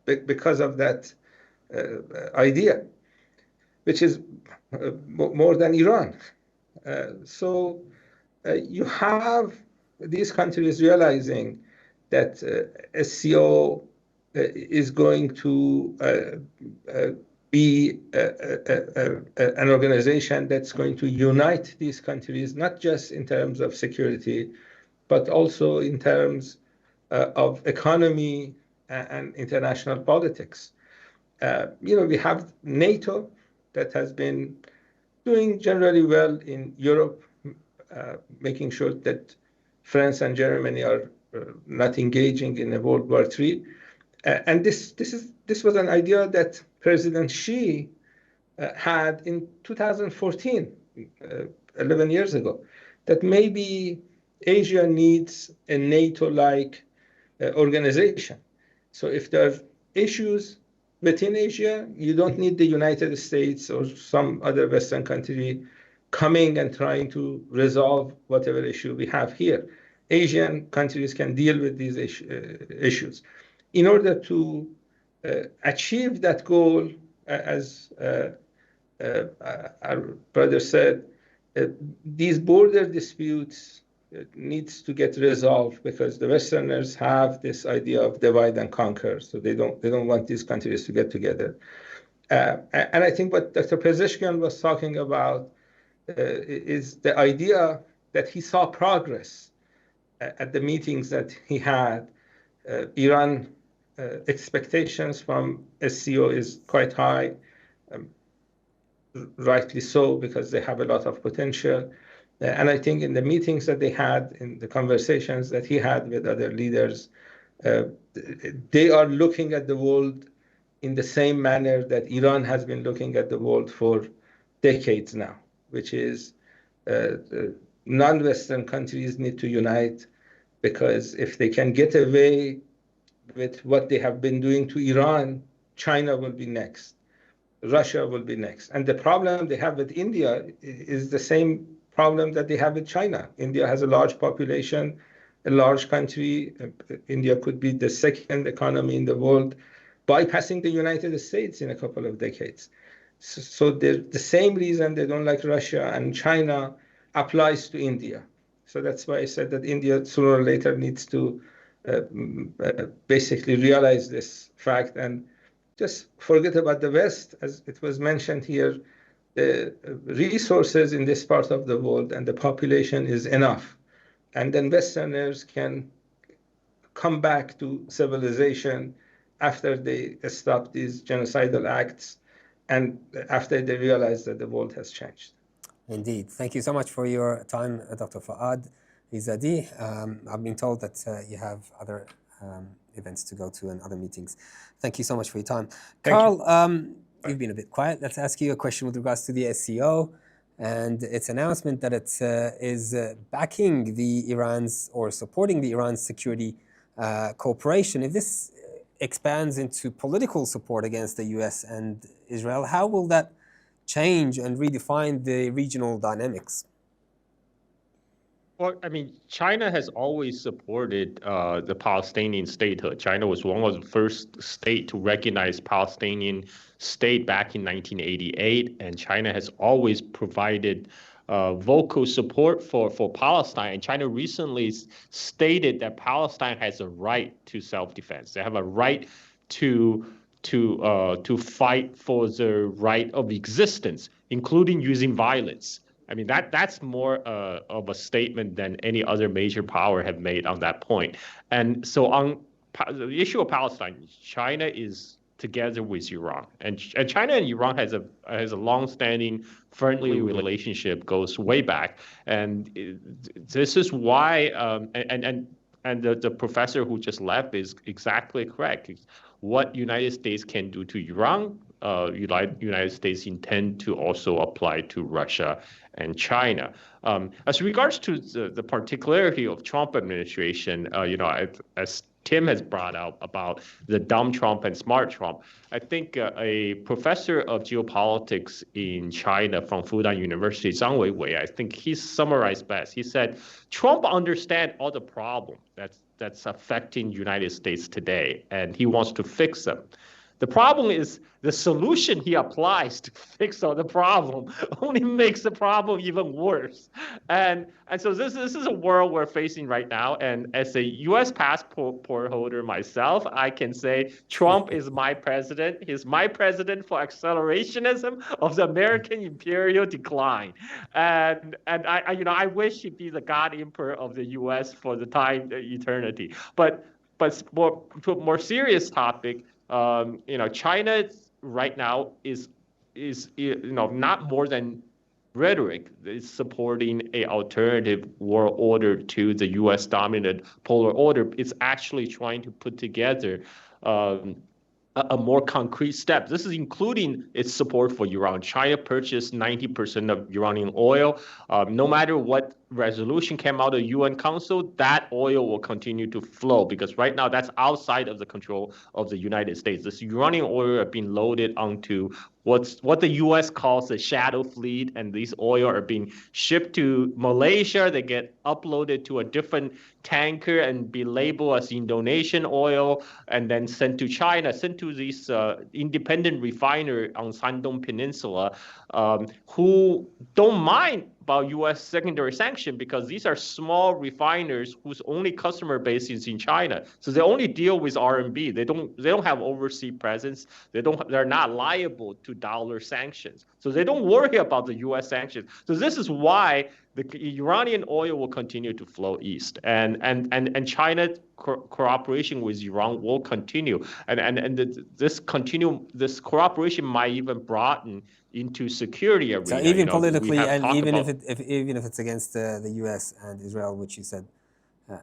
because of that idea, which is more than Iran. So you have these countries realizing that SCO is going to be an organization that's going to unite these countries, not just in terms of security, but also in terms of economy and international politics. We have NATO that has been doing generally well in Europe, making sure that France and Germany are not engaging in a World War III. And this was an idea that President Xi had in 2014, 11 years ago, that maybe Asia needs a NATO-like organization. So if there are issues within Asia, you don't need the United States or some other Western country coming and trying to resolve whatever issue we have here. Asian countries can deal with these issues. In order to achieve that goal, as our brother said, these border disputes needs to get resolved because the Westerners have this idea of divide and conquer, so they don't want these countries to get together. And I think what Dr. Pezeshkian was talking about is the idea that he saw progress at the meetings that he had. Iran expectations from SCO is quite high, rightly so, because they have a lot of potential. And I think in the meetings that they had, in the conversations that he had with other leaders, they are looking at the world in the same manner that Iran has been looking at the world for decades now, which is non-Western countries need to unite, because if they can get away with what they have been doing to Iran, China will be next, Russia will be next. And the problem they have with India is the same problem that they have with China. India has a large population, a large country. India could be the second economy in the world, bypassing the United States in a couple of decades. So the same reason they don't like Russia and China applies to India. So that's why I said that India sooner or later needs to basically realize this fact and just forget about the West. As it was mentioned here, the resources in this part of the world and the population is enough. And then Westerners can come back to civilization after they stop these genocidal acts and after they realize that the world has changed. Indeed. Thank you so much for your time, Dr. Foad Izadi. I've been told that you have other events to go to and other meetings. Thank you so much for your time. Carl, you've been a bit quiet. Let's ask you a question with regards to the SCO and its announcement that it is backing the Iran's or supporting the Iran's security cooperation. If this expands into political support against the US and Israel, how will that change and redefine the regional dynamics? Well, I mean, China has always supported the Palestinian statehood. China was one of the first state to recognize Palestinian state back in 1988, and China has always provided vocal support for Palestine. And China recently stated that Palestine has a right to self-defense. They have a right to fight for the right of existence, including using violence. I mean, that's more of a statement than any other major power have made on that point. And so on the issue of Palestine, China is together with Iran, and China and Iran has a long-standing friendly relationship, goes way back, and this is why and the professor who just left is exactly correct. What United States can do to Iran, United States intend to also apply to Russia and China. As regards to the particularity of Trump administration, as Tim has brought out about the dumb Trump and smart Trump, I think a professor of geopolitics in China from Fudan University, Zhang Weiwei, I think he summarized best. He said, Trump understands all the problem that's affecting United States today, and he wants to fix them. The problem is the solution he applies to fix all the problem only makes the problem even worse. And so this is a world we're facing right now. And as a U.S. passport holder myself, I can say Trump is my president. He's my president for accelerationism of the American imperial decline. And I wish he'd be the God Emperor of the U.S. for the time eternity. But to a more serious topic, China right now is not more than rhetoric is supporting a alternative world order to the U.S. dominant polar order. It's actually trying to put together a more concrete step. This is including its support for Iran. China purchased 90% of Iranian oil. No matter what resolution came out of UN Council, that oil will continue to flow because right now that's outside of the control of the United States. This Iranian oil are being loaded onto what the U.S. calls the shadow fleet, and these oil are being shipped to Malaysia. They get uploaded to a different tanker and be labeled as Indonesian oil, and then sent to China, sent to these independent refiner on Shandong Peninsula, who don't mind about U.S. secondary sanction because these are small refiners whose only customer base is in China. So they only deal with RMB. They don't have overseas presence. They're not liable to dollar sanctions. So they don't worry about the U.S. sanctions. So this is why the Iranian oil will continue to flow east, and China's cooperation with Iran will continue, this cooperation might even broaden into security arena. So even politically, and even if it's against the U.S. and Israel, which you said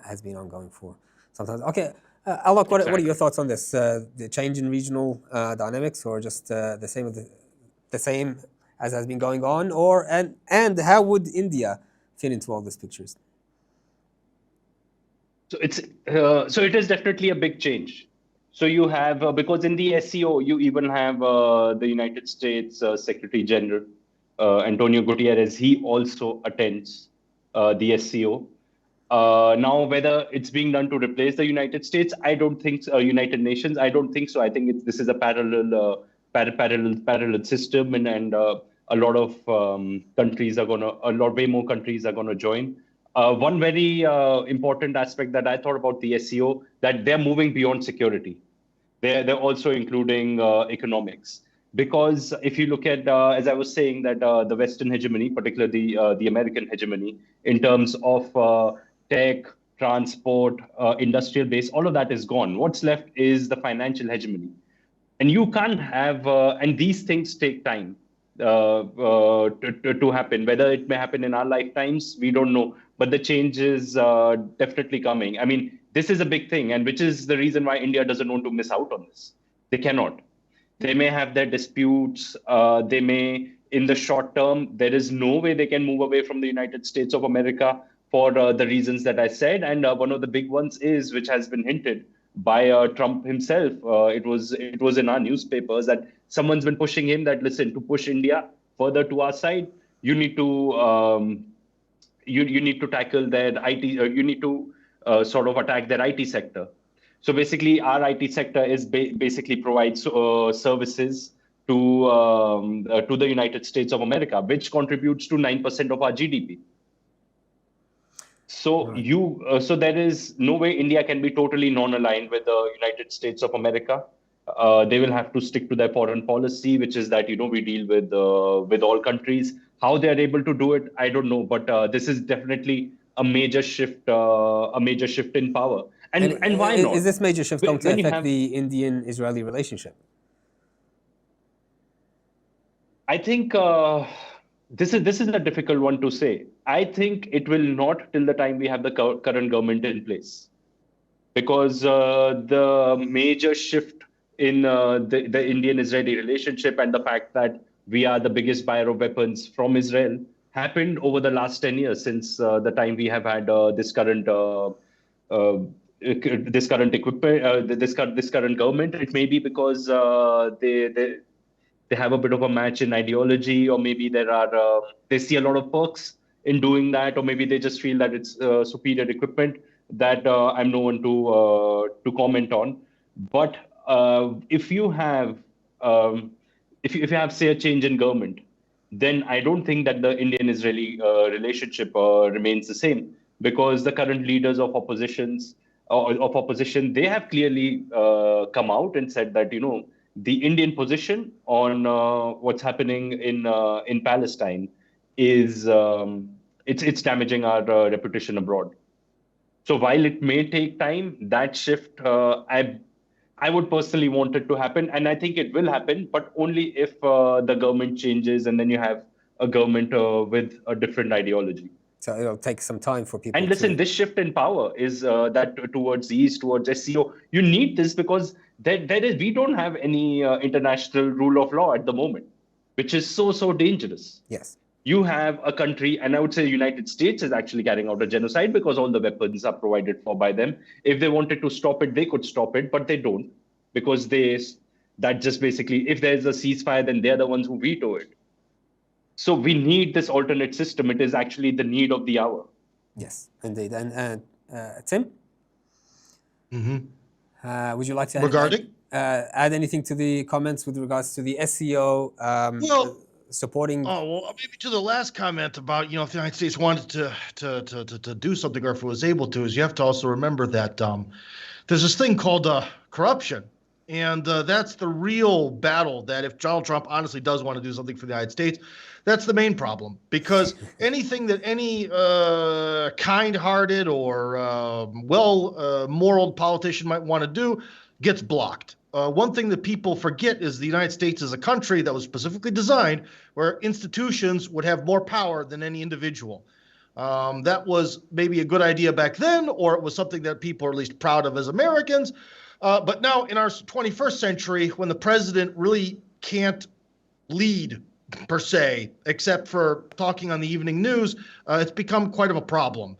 has been ongoing for sometimes. Okay, Alok, what are your thoughts on this? The change in regional dynamics, or just the same as has been going on, and how would India fit into all these pictures? So it is definitely a big change. So you have because in the SCO you even have the United States Secretary General Antonio Guterres. He also attends the SCO. Now, whether it's being done to replace the United States, I don't think so. United Nations, I don't think so. I think this is a parallel system, and a lot of way more countries are gonna join. One very important aspect that I thought about the SCO, that they're moving beyond security. They're also including economics. Because if you look at, as I was saying, that the Western hegemony, particularly the American hegemony, in terms of tech, transport, industrial base, all of that is gone. What's left is the financial hegemony. And you can't have, and these things take time to happen. Whether it may happen in our lifetimes, we don't know. But the change is definitely coming. I mean, this is a big thing, and which is the reason why India doesn't want to miss out on this. They cannot. They may have their disputes. They may, in the short term, there is no way they can move away from the United States of America for the reasons that I said. And one of the big ones is, which has been hinted by Trump himself. It was in our newspapers that someone's been pushing him that, listen, to push India further to our side, you need to you need to tackle their IT. You need to sort of attack their IT sector. So basically, our IT sector is basically provides services to the United States of America, which contributes to 9% of our GDP. So so there is no way India can be totally non-aligned with the United States of America. They will have to stick to their foreign policy, which is that we deal with all countries. How they are able to do it, I don't know. But this is definitely a major shift in power. And why not? Is this major shift going to affect the Indian-Israeli relationship? I think this is a difficult one to say. I think it will not till the time we have the current government in place, because the major shift in the Indian-Israeli relationship and the fact that we are the biggest buyer of weapons from Israel happened over the last 10 years since the time we have had this current equipment, this current government. It may be because they have a bit of a match in ideology, or maybe they see a lot of perks in doing that, or maybe they just feel that it's superior equipment that I'm no one to comment on. But if you have say a change in government, then I don't think that the Indian-Israeli relationship remains the same, because the current leaders of opposition, they have clearly come out and said that the Indian position on what's happening in Palestine is it's damaging our reputation abroad. So while it may take time, that shift I would personally want it to happen, and I think it will happen, but only if the government changes, and then you have a government with a different ideology. So it'll take some time for people And listen, to... this shift in power is that towards the east, towards SCO. You need this because we don't have any international rule of law at the moment, which is so dangerous. Yes. You have a country, and I would say the United States is actually carrying out a genocide because all the weapons are provided for by them. If they wanted to stop it, they could stop it, but they don't, because that just basically, if there's a ceasefire, then they're the ones who veto it. So we need this alternate system. It is actually the need of the hour. Yes, indeed. And Tim? Mm-hmm. Would you like to Regarding? add anything to the comments with regards to the SCO supporting? Oh, well, maybe to the last comment about, if the United States wanted to do something, or if it was able to, is you have to also remember that there's this thing called corruption. And that's the real battle, that if Donald Trump honestly does want to do something for the United States, that's the main problem. Because anything that any kind-hearted or moral politician might want to do gets blocked. One thing that people forget is the United States is a country that was specifically designed where institutions would have more power than any individual. That was maybe a good idea back then, or it was something that people are at least proud of as Americans. But now in our 21st century, when the president really can't lead per se, except for talking on the evening news, it's become quite of a problem.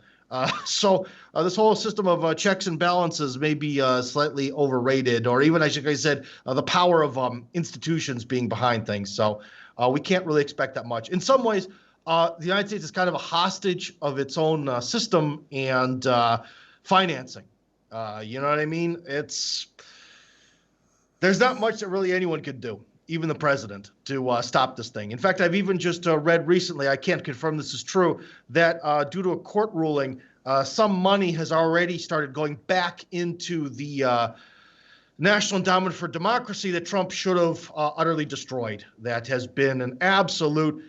So this whole system of checks and balances may be slightly overrated, or even, I should have said, the power of institutions being behind things. So we can't really expect that much. In some ways, the United States is kind of a hostage of its own system and financing. You know what I mean? There's not much that really anyone could do, even the president, to stop this thing. In fact, I've even just read recently, I can't confirm this is true, that due to a court ruling, some money has already started going back into the National Endowment for Democracy that Trump should have utterly destroyed. That has been an absolute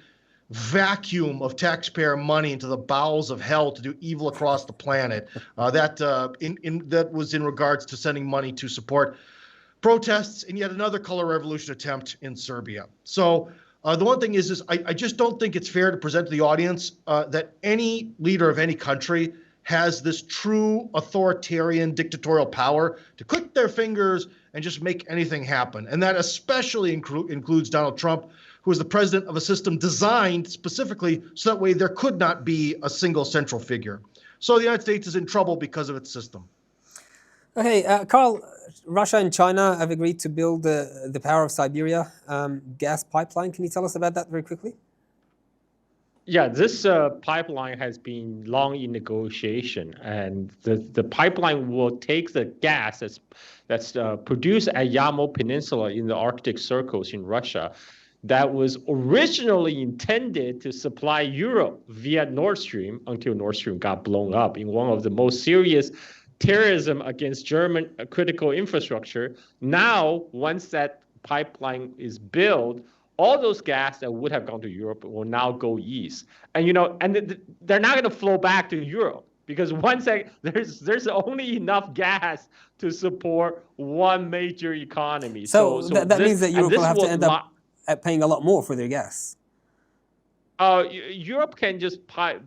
vacuum of taxpayer money into the bowels of hell to do evil across the planet. That was in regards to sending money to support protests and yet another color revolution attempt in Serbia. So the one thing is I just don't think it's fair to present to the audience that any leader of any country has this true authoritarian dictatorial power to click their fingers and just make anything happen. And that especially includes Donald Trump, who is the president of a system designed specifically so that way there could not be a single central figure. So the United States is in trouble because of its system. Okay, Carl, Russia and China have agreed to build the Power of Siberia gas pipeline. Can you tell us about that very quickly? Yeah, this pipeline has been long in negotiation, and the pipeline will take the gas that's produced at Yamal Peninsula in the Arctic circles in Russia, that was originally intended to supply Europe via Nord Stream until Nord Stream got blown up in one of the most serious terrorism against German critical infrastructure. Now, once that pipeline is built, all those gas that would have gone to Europe will now go east. And they're not going to flow back to Europe, because there's only enough gas to support one major economy. So that means that Europe will have to end up paying a lot more for their gas. Europe can just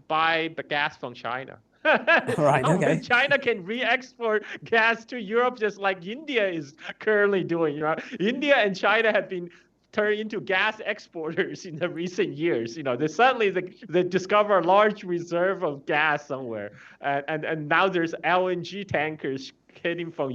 buy the gas from China. Right, okay. China can re-export gas to Europe just like India is currently doing. India and China have been turned into gas exporters in the recent years. They discover a large reserve of gas somewhere, and now there's LNG tankers heading from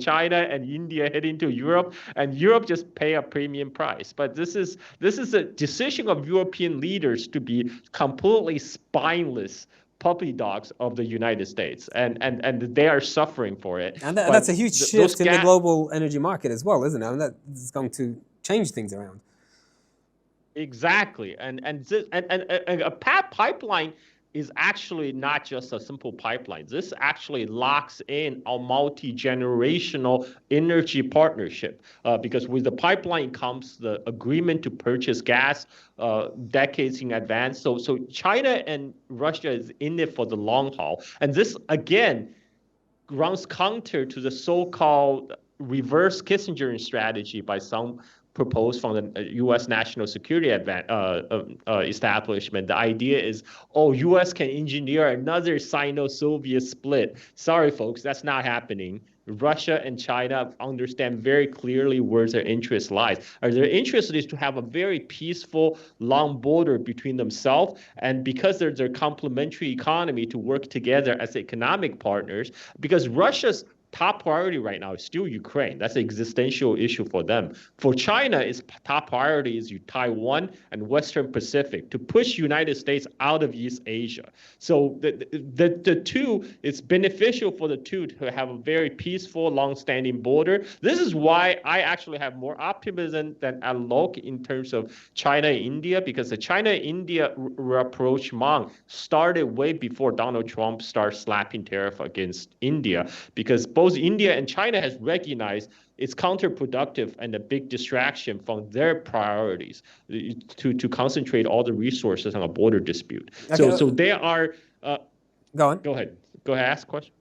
China and India heading to Europe, and Europe just pay a premium price. But this is a decision of European leaders to be completely spineless puppy dogs of the United States, and they are suffering for it. And that's a huge shift in the global energy market as well, isn't it? And that is going to change things around. Exactly, and a pipeline is actually not just a simple pipeline. This actually locks in a multi-generational energy partnership, because with the pipeline comes the agreement to purchase gas decades in advance. So China and Russia is in it for the long haul. And this, again, runs counter to the so-called reverse Kissinger strategy by some proposed from the U.S. national security establishment. The idea is, oh, U.S. can engineer another Sino-Soviet split. Sorry, folks, that's not happening. Russia and China understand very clearly where their interest lies. Their interest is to have a very peaceful, long border between themselves, and because they're their complementary economy to work together as economic partners, because Russia's top priority right now is still Ukraine. That's an existential issue for them. For China, its top priority is Taiwan and Western Pacific, to push United States out of East Asia. So the two, it's beneficial for the two to have a very peaceful, long-standing border. This is why I actually have more optimism than Alok in terms of China and India, because the China-India rapprochement started way before Donald Trump started slapping tariff against India, because both India and China has recognized it's counterproductive and a big distraction from their priorities to concentrate all the resources on a border dispute. Okay. So they are. Go on. Go ahead. Go ahead. Ask a question.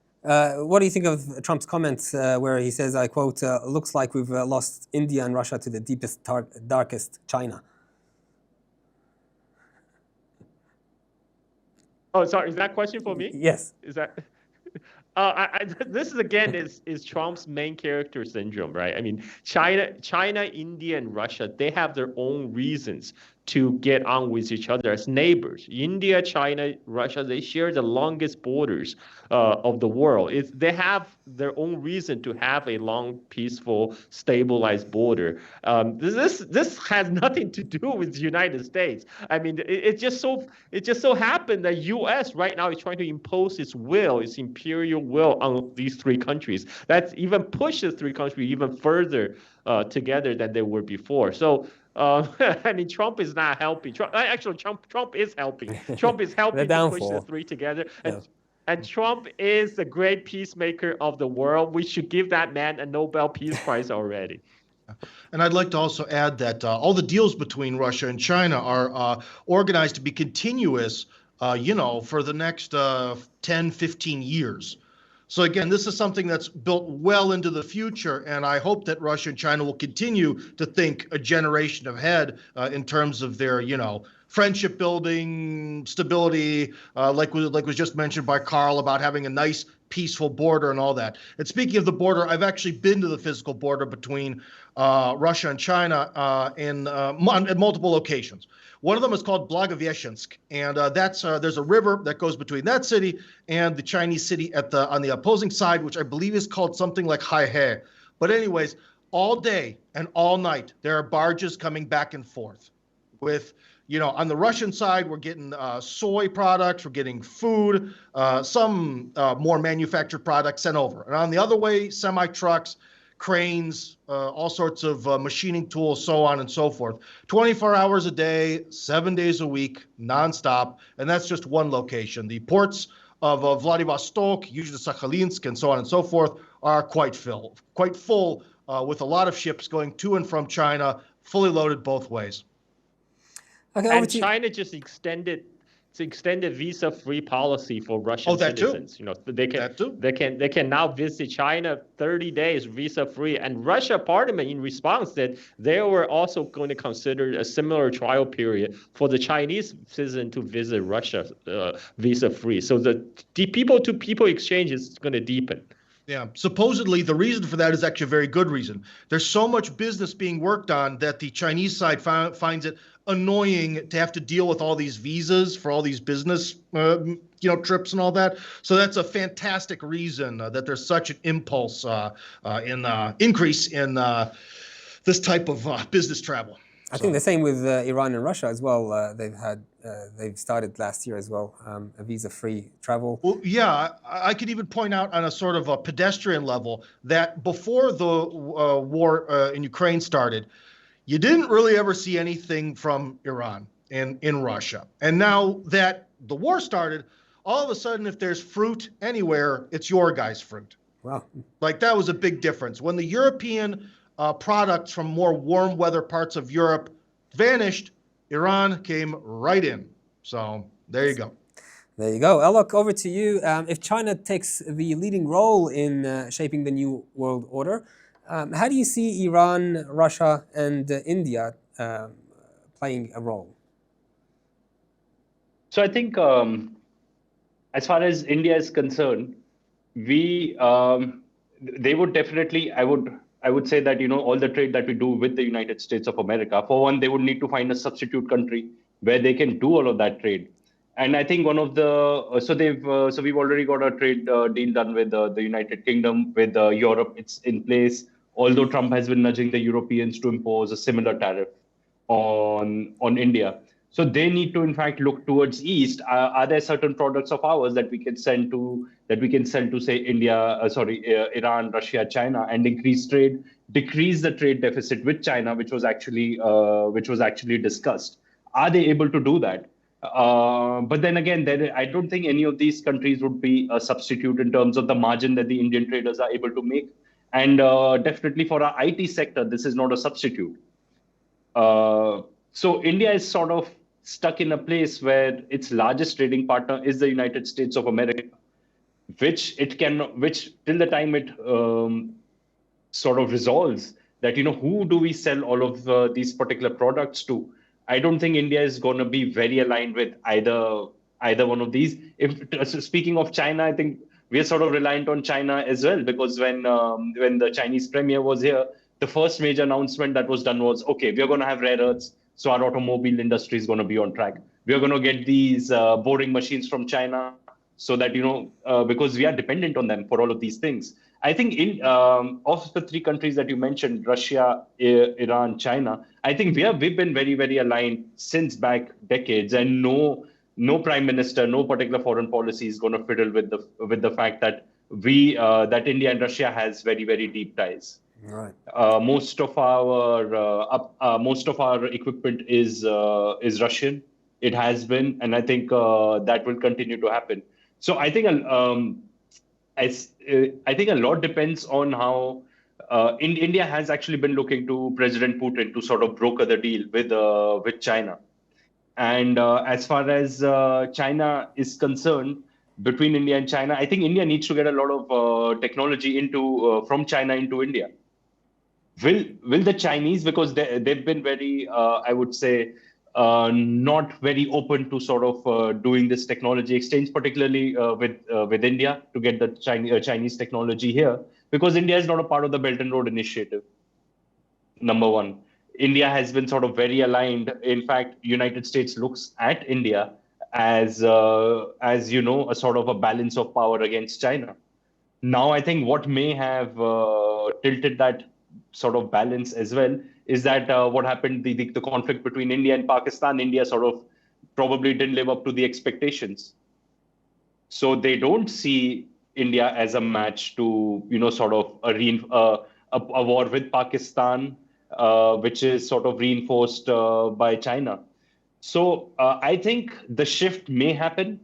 What do you think of Trump's comments where he says, I quote, looks like we've lost India and Russia to the deepest, darkest China? Oh, sorry. Is that a question for me? Yes. Is that? This is again is Trump's main character syndrome, right? I mean, China, India, and Russia, they have their own reasons to get on with each other as neighbors. India, China, Russia, they share the longest borders of the world. They have their own reason to have a long, peaceful, stabilized border. This has nothing to do with the United States. I mean, it just so happened that U.S. right now is trying to impose its will, its imperial will on these three countries. That's even pushed the three countries even further together than they were before. So. I mean, Trump is not helping. Trump is helping. Trump is helping to push the three together. And Trump is the great peacemaker of the world. We should give that man a Nobel Peace Prize already. And I'd like to also add that all the deals between Russia and China are organized to be continuous, for the next 10, 15 years. So again, this is something that's built well into the future, and I hope that Russia and China will continue to think a generation ahead in terms of their, friendship building, stability, like was just mentioned by Carl about having a nice, peaceful border and all that. And speaking of the border, I've actually been to the physical border between Russia and China at multiple locations. One of them is called Blagoveshchensk, and there's a river that goes between that city and the Chinese city on the opposing side, which I believe is called something like Haihe. But anyways, all day and all night, there are barges coming back and forth with, on the Russian side, we're getting soy products, we're getting food, some more manufactured products sent over. And on the other way, semi-trucks, cranes, all sorts of machining tools, so on and so forth. 24 hours a day, 7 days a week, nonstop. And that's just one location. The ports of Vladivostok, Yuzhno-Sakhalinsk, and so on and so forth are quite full with a lot of ships going to and from China, fully loaded both ways. Okay, and China just extended visa-free policy for Russian citizens. Too? They can now visit China 30 days visa-free. And Russia parliament in response said they were also going to consider a similar trial period for the Chinese citizen to visit Russia visa-free. So the people-to-people exchange is going to deepen. Yeah, supposedly the reason for that is actually a very good reason. There's so much business being worked on that the Chinese side finds it annoying to have to deal with all these visas for all these business, trips and all that. So that's a fantastic reason that there's such an impulse increase in this type of business travel. I think the same with Iran and Russia as well. They've started last year as well, a visa-free travel. Well, yeah, I could even point out on a sort of a pedestrian level that before the war in Ukraine started, you didn't really ever see anything from Iran in Russia. And now that the war started, all of a sudden, if there's fruit anywhere, it's your guy's fruit. Wow. Like that was a big difference. When the European products from more warm weather parts of Europe vanished, Iran came right in. So there you go. There you go. Alok, over to you. If China takes the leading role in shaping the new world order, How do you see Iran, Russia, and India playing a role? So I think as far as India is concerned, we they would definitely I would say that all the trade that we do with the United States of America, for one, they would need to find a substitute country where they can do all of that trade. And I think one of the so we've already got a trade deal done with the United Kingdom, with Europe. It's in place. Although Trump has been nudging the Europeans to impose a similar tariff on India. So they need to, in fact, look towards east. Are there certain products of ours that we can sell to, say, India, Iran, Russia, China, and increase trade, decrease the trade deficit with China, which was actually discussed? Are they able to do that? But then again, I don't think any of these countries would be a substitute in terms of the margin that the Indian traders are able to make. And definitely for our IT sector, this is not a substitute. So India is sort of stuck in a place where its largest trading partner is the United States of America, which till the time it sort of resolves that, who do we sell all of these particular products to? I don't think India is going to be very aligned with either one of these. Speaking of China, I think we are sort of reliant on China as well, because when the Chinese premier was here, the first major announcement that was done was, okay, we are going to have rare earths, so our automobile industry is going to be on track. We are going to get these boring machines from China, so that because we are dependent on them for all of these things. I think of the three countries that you mentioned, Russia, Iran, China, I think we've been very, very aligned since back decades, and no prime minister, no particular foreign policy is going to fiddle with the fact that that India and Russia has very, very deep ties. Right. Most of our equipment is Russian. It has been, and I think that will continue to happen. So I think I think a lot depends on how India has actually been looking to President Putin to sort of broker the deal with China. And as far as China is concerned, between India and China, I think India needs to get a lot of technology from China into India. Will the Chinese, because they've been very, I would say, not very open to sort of doing this technology exchange, particularly with India, to get the Chinese technology here, because India is not a part of the Belt and Road Initiative. Number one, India has been sort of very aligned. In fact, United States looks at India as a sort of a balance of power against China. Now, I think what may have tilted that sort of balance as well is that what happened, the conflict between India and Pakistan. India sort of probably didn't live up to the expectations. So they don't see India as a match to, sort of a war with Pakistan, which is sort of reinforced by China. So I think the shift may happen,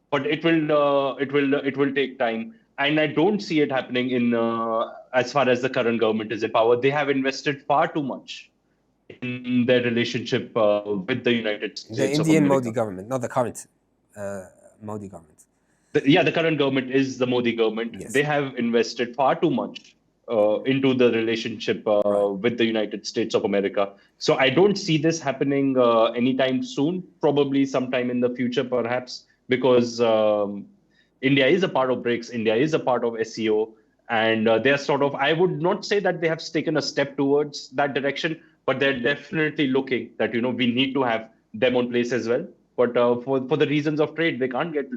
but it will take time. And I don't see it happening as far as the current government is in power. They have invested far too much in their relationship with the United States. The Indian Modi government, not the current Modi government. The current government is the Modi government. Yes. They have invested far too much into the relationship with the United States of America. So I don't see this happening anytime soon, probably sometime in the future, perhaps, because India is a part of BRICS, India is a part of SCO, and they're sort of, I would not say that they have taken a step towards that direction, but they're definitely looking that, we need to have them on place as well. But for the reasons of trade, they can't get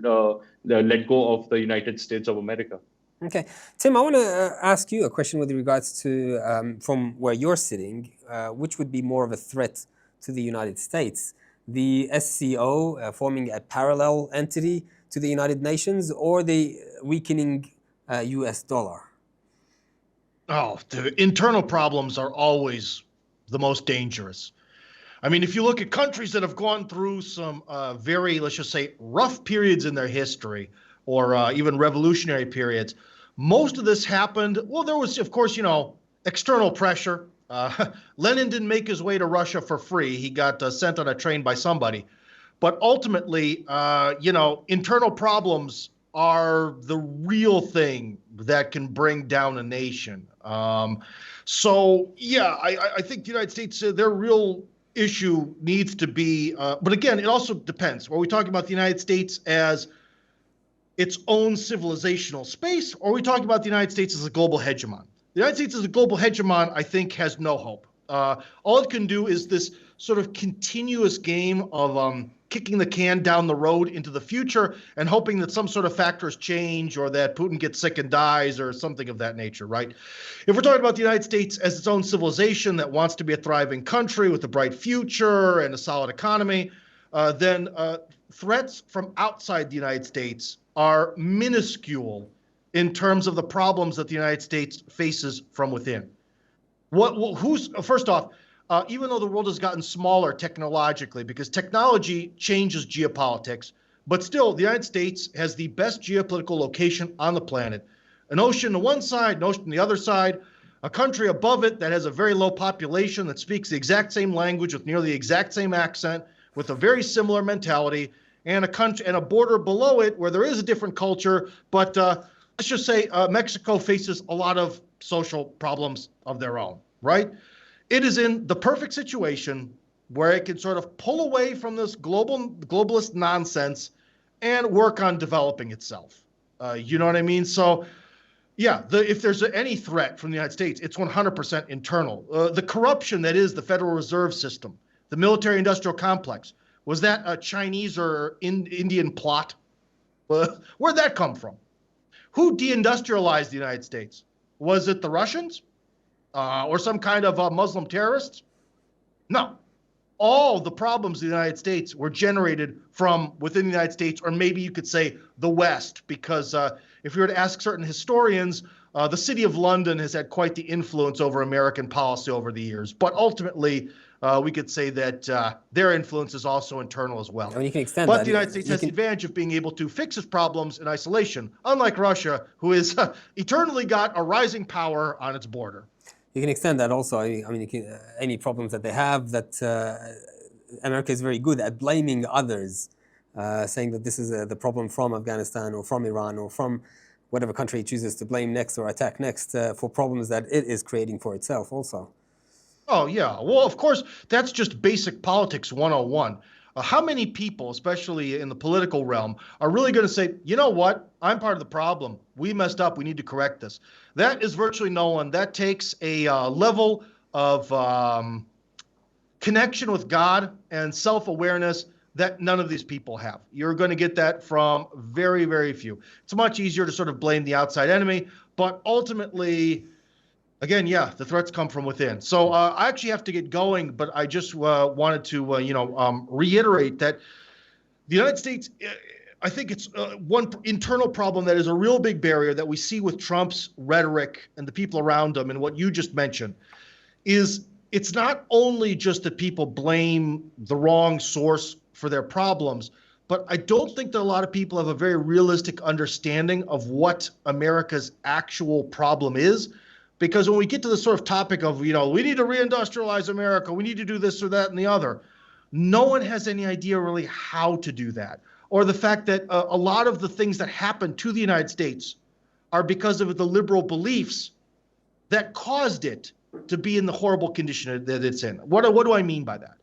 let go of the United States of America. Okay. Tim, I want to ask you a question with regards to, from where you're sitting, which would be more of a threat to the United States? The SCO forming a parallel entity to the United Nations, or the weakening US dollar? Oh, the internal problems are always the most dangerous. I mean, if you look at countries that have gone through some very, let's just say, rough periods in their history, or even revolutionary periods, most of this happened, well, there was, of course, external pressure. Lenin didn't make his way to Russia for free. He got sent on a train by somebody. But ultimately, internal problems are the real thing that can bring down a nation. So yeah, I think the United States, their real issue needs to be, but again, it also depends. Are we talking about the United States as its own civilizational space, or are we talking about the United States as a global hegemon? The United States as a global hegemon, I think, has no hope. All it can do is this sort of continuous game of kicking the can down the road into the future and hoping that some sort of factors change or that Putin gets sick and dies or something of that nature, right? If we're talking about the United States as its own civilization that wants to be a thriving country with a bright future and a solid economy, then threats from outside the United States are minuscule in terms of the problems that the United States faces from within. First off, even though the world has gotten smaller technologically, because technology changes geopolitics, but still the United States has the best geopolitical location on the planet. An ocean on one side, an ocean on the other side, a country above it that has a very low population that speaks the exact same language with nearly the exact same accent, with a very similar mentality, and a country and a border below it where there is a different culture, but let's just say Mexico faces a lot of social problems of their own, right? It is in the perfect situation where it can sort of pull away from this globalist nonsense and work on developing itself. You know what I mean? So, yeah, if there's any threat from the United States, it's 100% internal. The corruption that is the Federal Reserve System, the military-industrial complex, was that a Chinese or Indian plot? Where'd that come from? Who deindustrialized the United States? Was it the Russians? Or some kind of Muslim terrorists? No. All the problems of the United States were generated from within the United States, or maybe you could say the West, because if you were to ask certain historians, the city of London has had quite the influence over American policy over the years. But ultimately, we could say that their influence is also internal as well. I mean, you can extend but that. The United States has the advantage of being able to fix its problems in isolation, unlike Russia, who has eternally got a rising power on its border. You can extend that also. I mean, any problems that they have, that America is very good at blaming others, saying that this is the problem from Afghanistan or from Iran or from whatever country it chooses to blame next or attack next for problems that it is creating for itself also. Oh, yeah. Well, of course, that's just basic politics 101. How many people, especially in the political realm, are really going to say, you know what, I'm part of the problem. We messed up. We need to correct this. That is virtually no one. That takes a level of connection with God and self-awareness that none of these people have. You're going to get that from very, very few. It's much easier to sort of blame the outside enemy, but ultimately, again, yeah, the threats come from within. So I actually have to get going, but I just wanted to, reiterate that the United States, I think it's one internal problem that is a real big barrier that we see with Trump's rhetoric and the people around him and what you just mentioned is it's not only just that people blame the wrong source for their problems, but I don't think that a lot of people have a very realistic understanding of what America's actual problem is. Because when we get to the sort of topic of, we need to reindustrialize America, we need to do this or that and the other, no one has any idea really how to do that. Or the fact that a lot of the things that happen to the United States are because of the liberal beliefs that caused it to be in the horrible condition that it's in. What do I mean by that?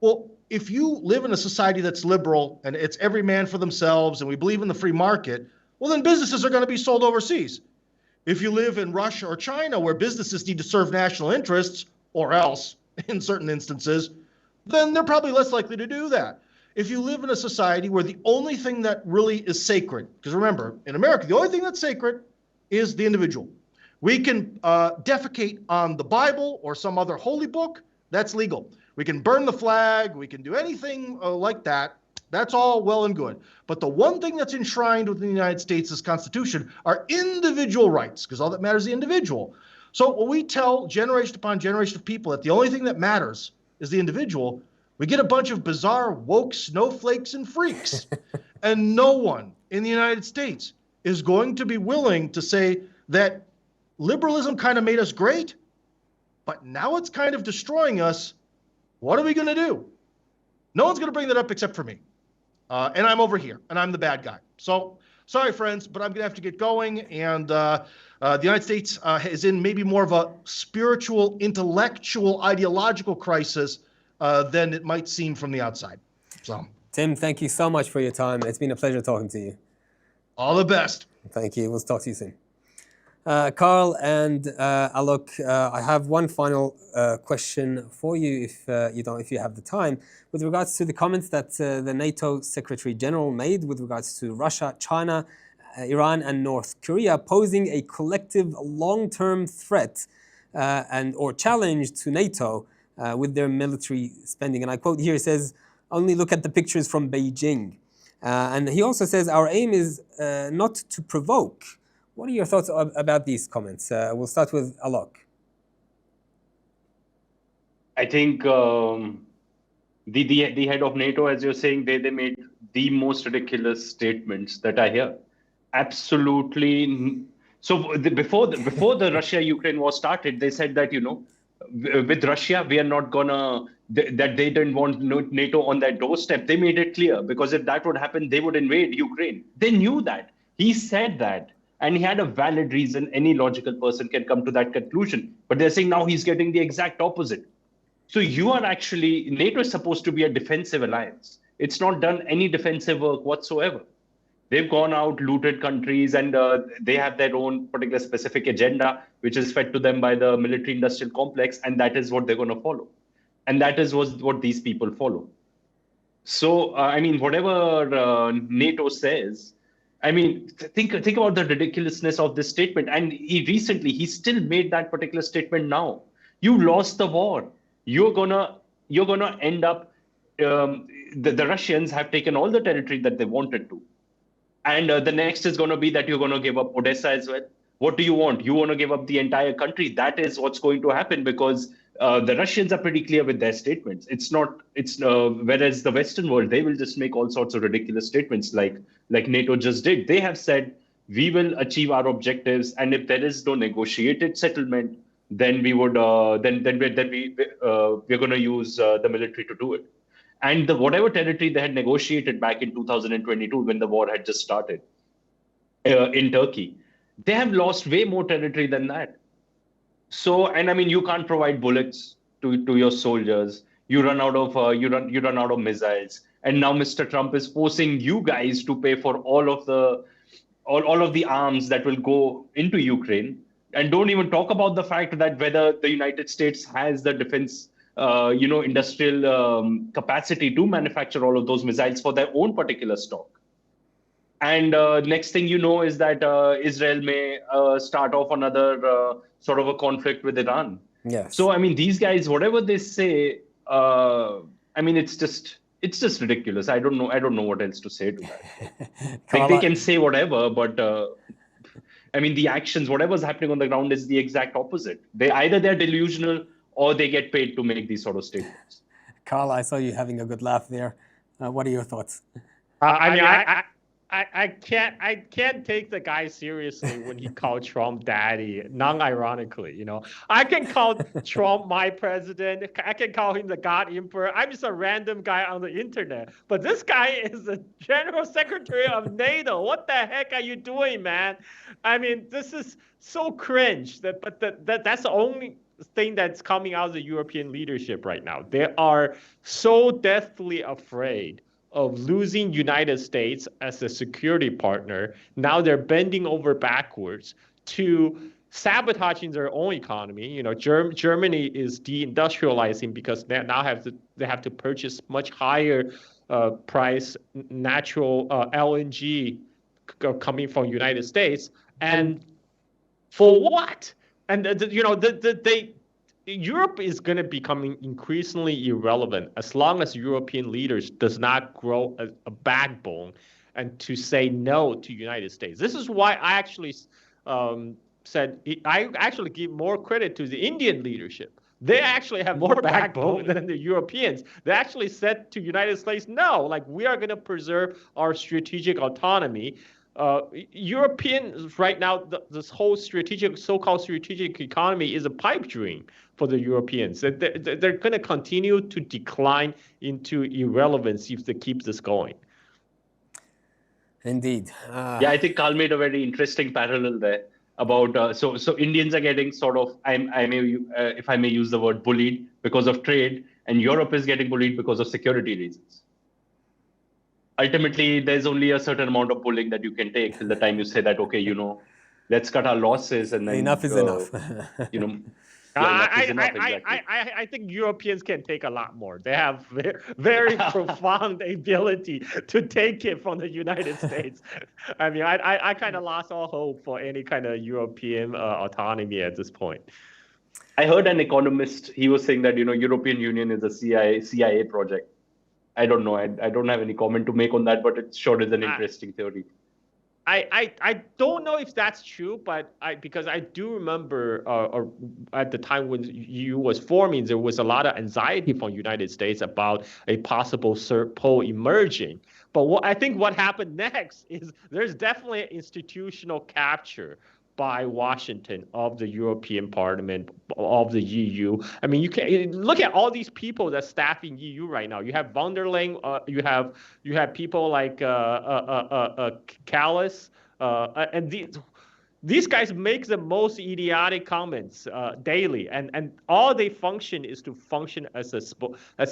Well, if you live in a society that's liberal and it's every man for themselves and we believe in the free market, well, then businesses are going to be sold overseas. If you live in Russia or China where businesses need to serve national interests, or else, in certain instances, then they're probably less likely to do that. If you live in a society where the only thing that really is sacred, because remember, in America, the only thing that's sacred is the individual. We can defecate on the Bible or some other holy book, that's legal. We can burn the flag, we can do anything like that. That's all well and good. But the one thing that's enshrined within the United States' Constitution are individual rights, because all that matters is the individual. So when we tell generation upon generation of people that the only thing that matters is the individual, we get a bunch of bizarre woke snowflakes and freaks. And no one in the United States is going to be willing to say that liberalism kind of made us great, but now it's kind of destroying us. What are we going to do? No one's going to bring that up except for me. And I'm over here, and I'm the bad guy. So sorry, friends, but I'm going to have to get going. And the United States is in maybe more of a spiritual, intellectual, ideological crisis than it might seem from the outside. So, Tim, thank you so much for your time. It's been a pleasure talking to you. all the best. Thank you. We'll talk to you soon. Carl and Alok, I have one final question for you, if you have the time, with regards to the comments that the NATO Secretary General made with regards to Russia, China, Iran, and North Korea posing a collective long-term threat or challenge to NATO with their military spending. And I quote here, it says, "Only look at the pictures from Beijing." And he also says, "Our aim is not to provoke." What are your thoughts about these comments? We'll start with Alok. I think the head of NATO, as you're saying, they made the most ridiculous statements that I hear. Absolutely. So before the Russia-Ukraine war started, they said that, with Russia, we are not gonna, that they didn't want NATO on their doorstep. They made it clear, because if that would happen, they would invade Ukraine. They knew that. He said that. And he had a valid reason. Any logical person can come to that conclusion. But they're saying now he's getting the exact opposite. So NATO is supposed to be a defensive alliance. It's not done any defensive work whatsoever. They've gone out, looted countries, and they have their own particular specific agenda, which is fed to them by the military-industrial complex, and that is what they're going to follow. And that is what these people follow. So, whatever NATO says, think about the ridiculousness of this statement. And he still made that particular statement now. You lost the war. You're gonna end up. The Russians have taken all the territory that they wanted to, and the next is going to be that you're going to give up Odessa as well. What do you want? You want to give up the entire country? That is what's going to happen, because the Russians are pretty clear with their statements. Whereas the Western world, they will just make all sorts of ridiculous statements like NATO just did. They have said, we will achieve our objectives, and if there is no negotiated settlement, then we're going to use the military to do it. And whatever territory they had negotiated back in 2022, when the war had just started in Turkey, they have lost way more territory than that. So, you can't provide bullets to your soldiers. You run out of missiles, and now Mr. Trump is forcing you guys to pay for all of the arms that will go into Ukraine. And don't even talk about the fact that whether the United States has the defense, industrial capacity to manufacture all of those missiles for their own particular stock. And next thing you know is that Israel may start off another sort of a conflict with Iran. Yes. So, these guys, whatever they say, it's just ridiculous. I don't know what else to say to that. They can say whatever, but the actions, whatever's happening on the ground is the exact opposite. They're delusional, or they get paid to make these sort of statements. Carl, I saw you having a good laugh there. What are your thoughts? I can't take the guy seriously when he called Trump daddy, non-ironically, I can call Trump my president. I can call him the God Emperor. I'm just a random guy on the internet. But this guy is the General Secretary of NATO. What the heck are you doing, man? This is so cringe. That's the only thing that's coming out of the European leadership right now. They are so deathly afraid of losing United States as a security partner. Now they're bending over backwards to sabotaging their own economy. Germany is deindustrializing because they now have to purchase much higher price natural LNG coming from United States, and for what? And Europe is going to become increasingly irrelevant as long as European leaders does not grow a backbone and to say no to United States. This is why I actually said I actually give more credit to the Indian leadership. They actually have more backbone than the Europeans. They actually said to United States, no, we are going to preserve our strategic autonomy. Europeans right now, this whole so-called strategic economy is a pipe dream for the Europeans. They're going to continue to decline into irrelevance if they keep this going. Indeed. Yeah, I think Carl made a very interesting parallel there about so Indians are getting sort of if I may use the word bullied because of trade, and Europe is getting bullied because of security reasons. Ultimately, there's only a certain amount of bullying that you can take till the time you say that, okay, let's cut our losses, and then enough is enough. Enough is enough, exactly. I think Europeans can take a lot more. They have very profound ability to take it from the United States. I mean, I kind of lost all hope for any kind of European autonomy at this point. I heard an economist, he was saying that, European Union is a CIA project. I don't know. I don't have any comment to make on that, but it sure is an interesting theory. I don't know if that's true, but because I do remember at the time when EU was forming, there was a lot of anxiety from the United States about a possible third pole emerging. But I think what happened next is there's definitely an institutional capture by Washington of the European Parliament, of the EU. I mean, you can look at all these people that's staffing EU right now. You have von der Leyen, you have people like Callas, and these guys make the most idiotic comments daily, and all they function is to function as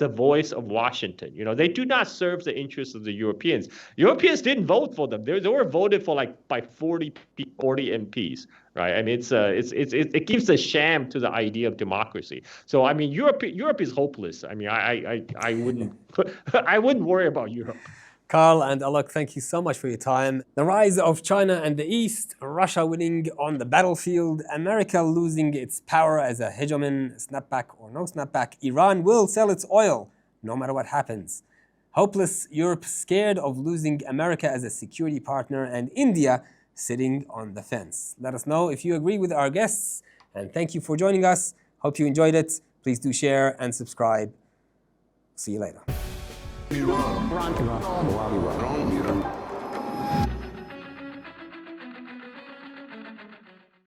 a voice of Washington. They do not serve the interests of the Europeans. Europeans didn't vote for them. They were voted for by 40 MPs, right? I mean, it gives a sham to the idea of democracy. So I mean, Europe is hopeless. I mean, I wouldn't I wouldn't worry about Europe. Carl and Alok, thank you so much for your time. The rise of China and the East, Russia winning on the battlefield, America losing its power as a hegemon, snapback or no snapback, Iran will sell its oil no matter what happens. Hopeless Europe scared of losing America as a security partner, and India sitting on the fence. Let us know if you agree with our guests, and thank you for joining us. Hope you enjoyed it. Please do share and subscribe. See you later. Iran.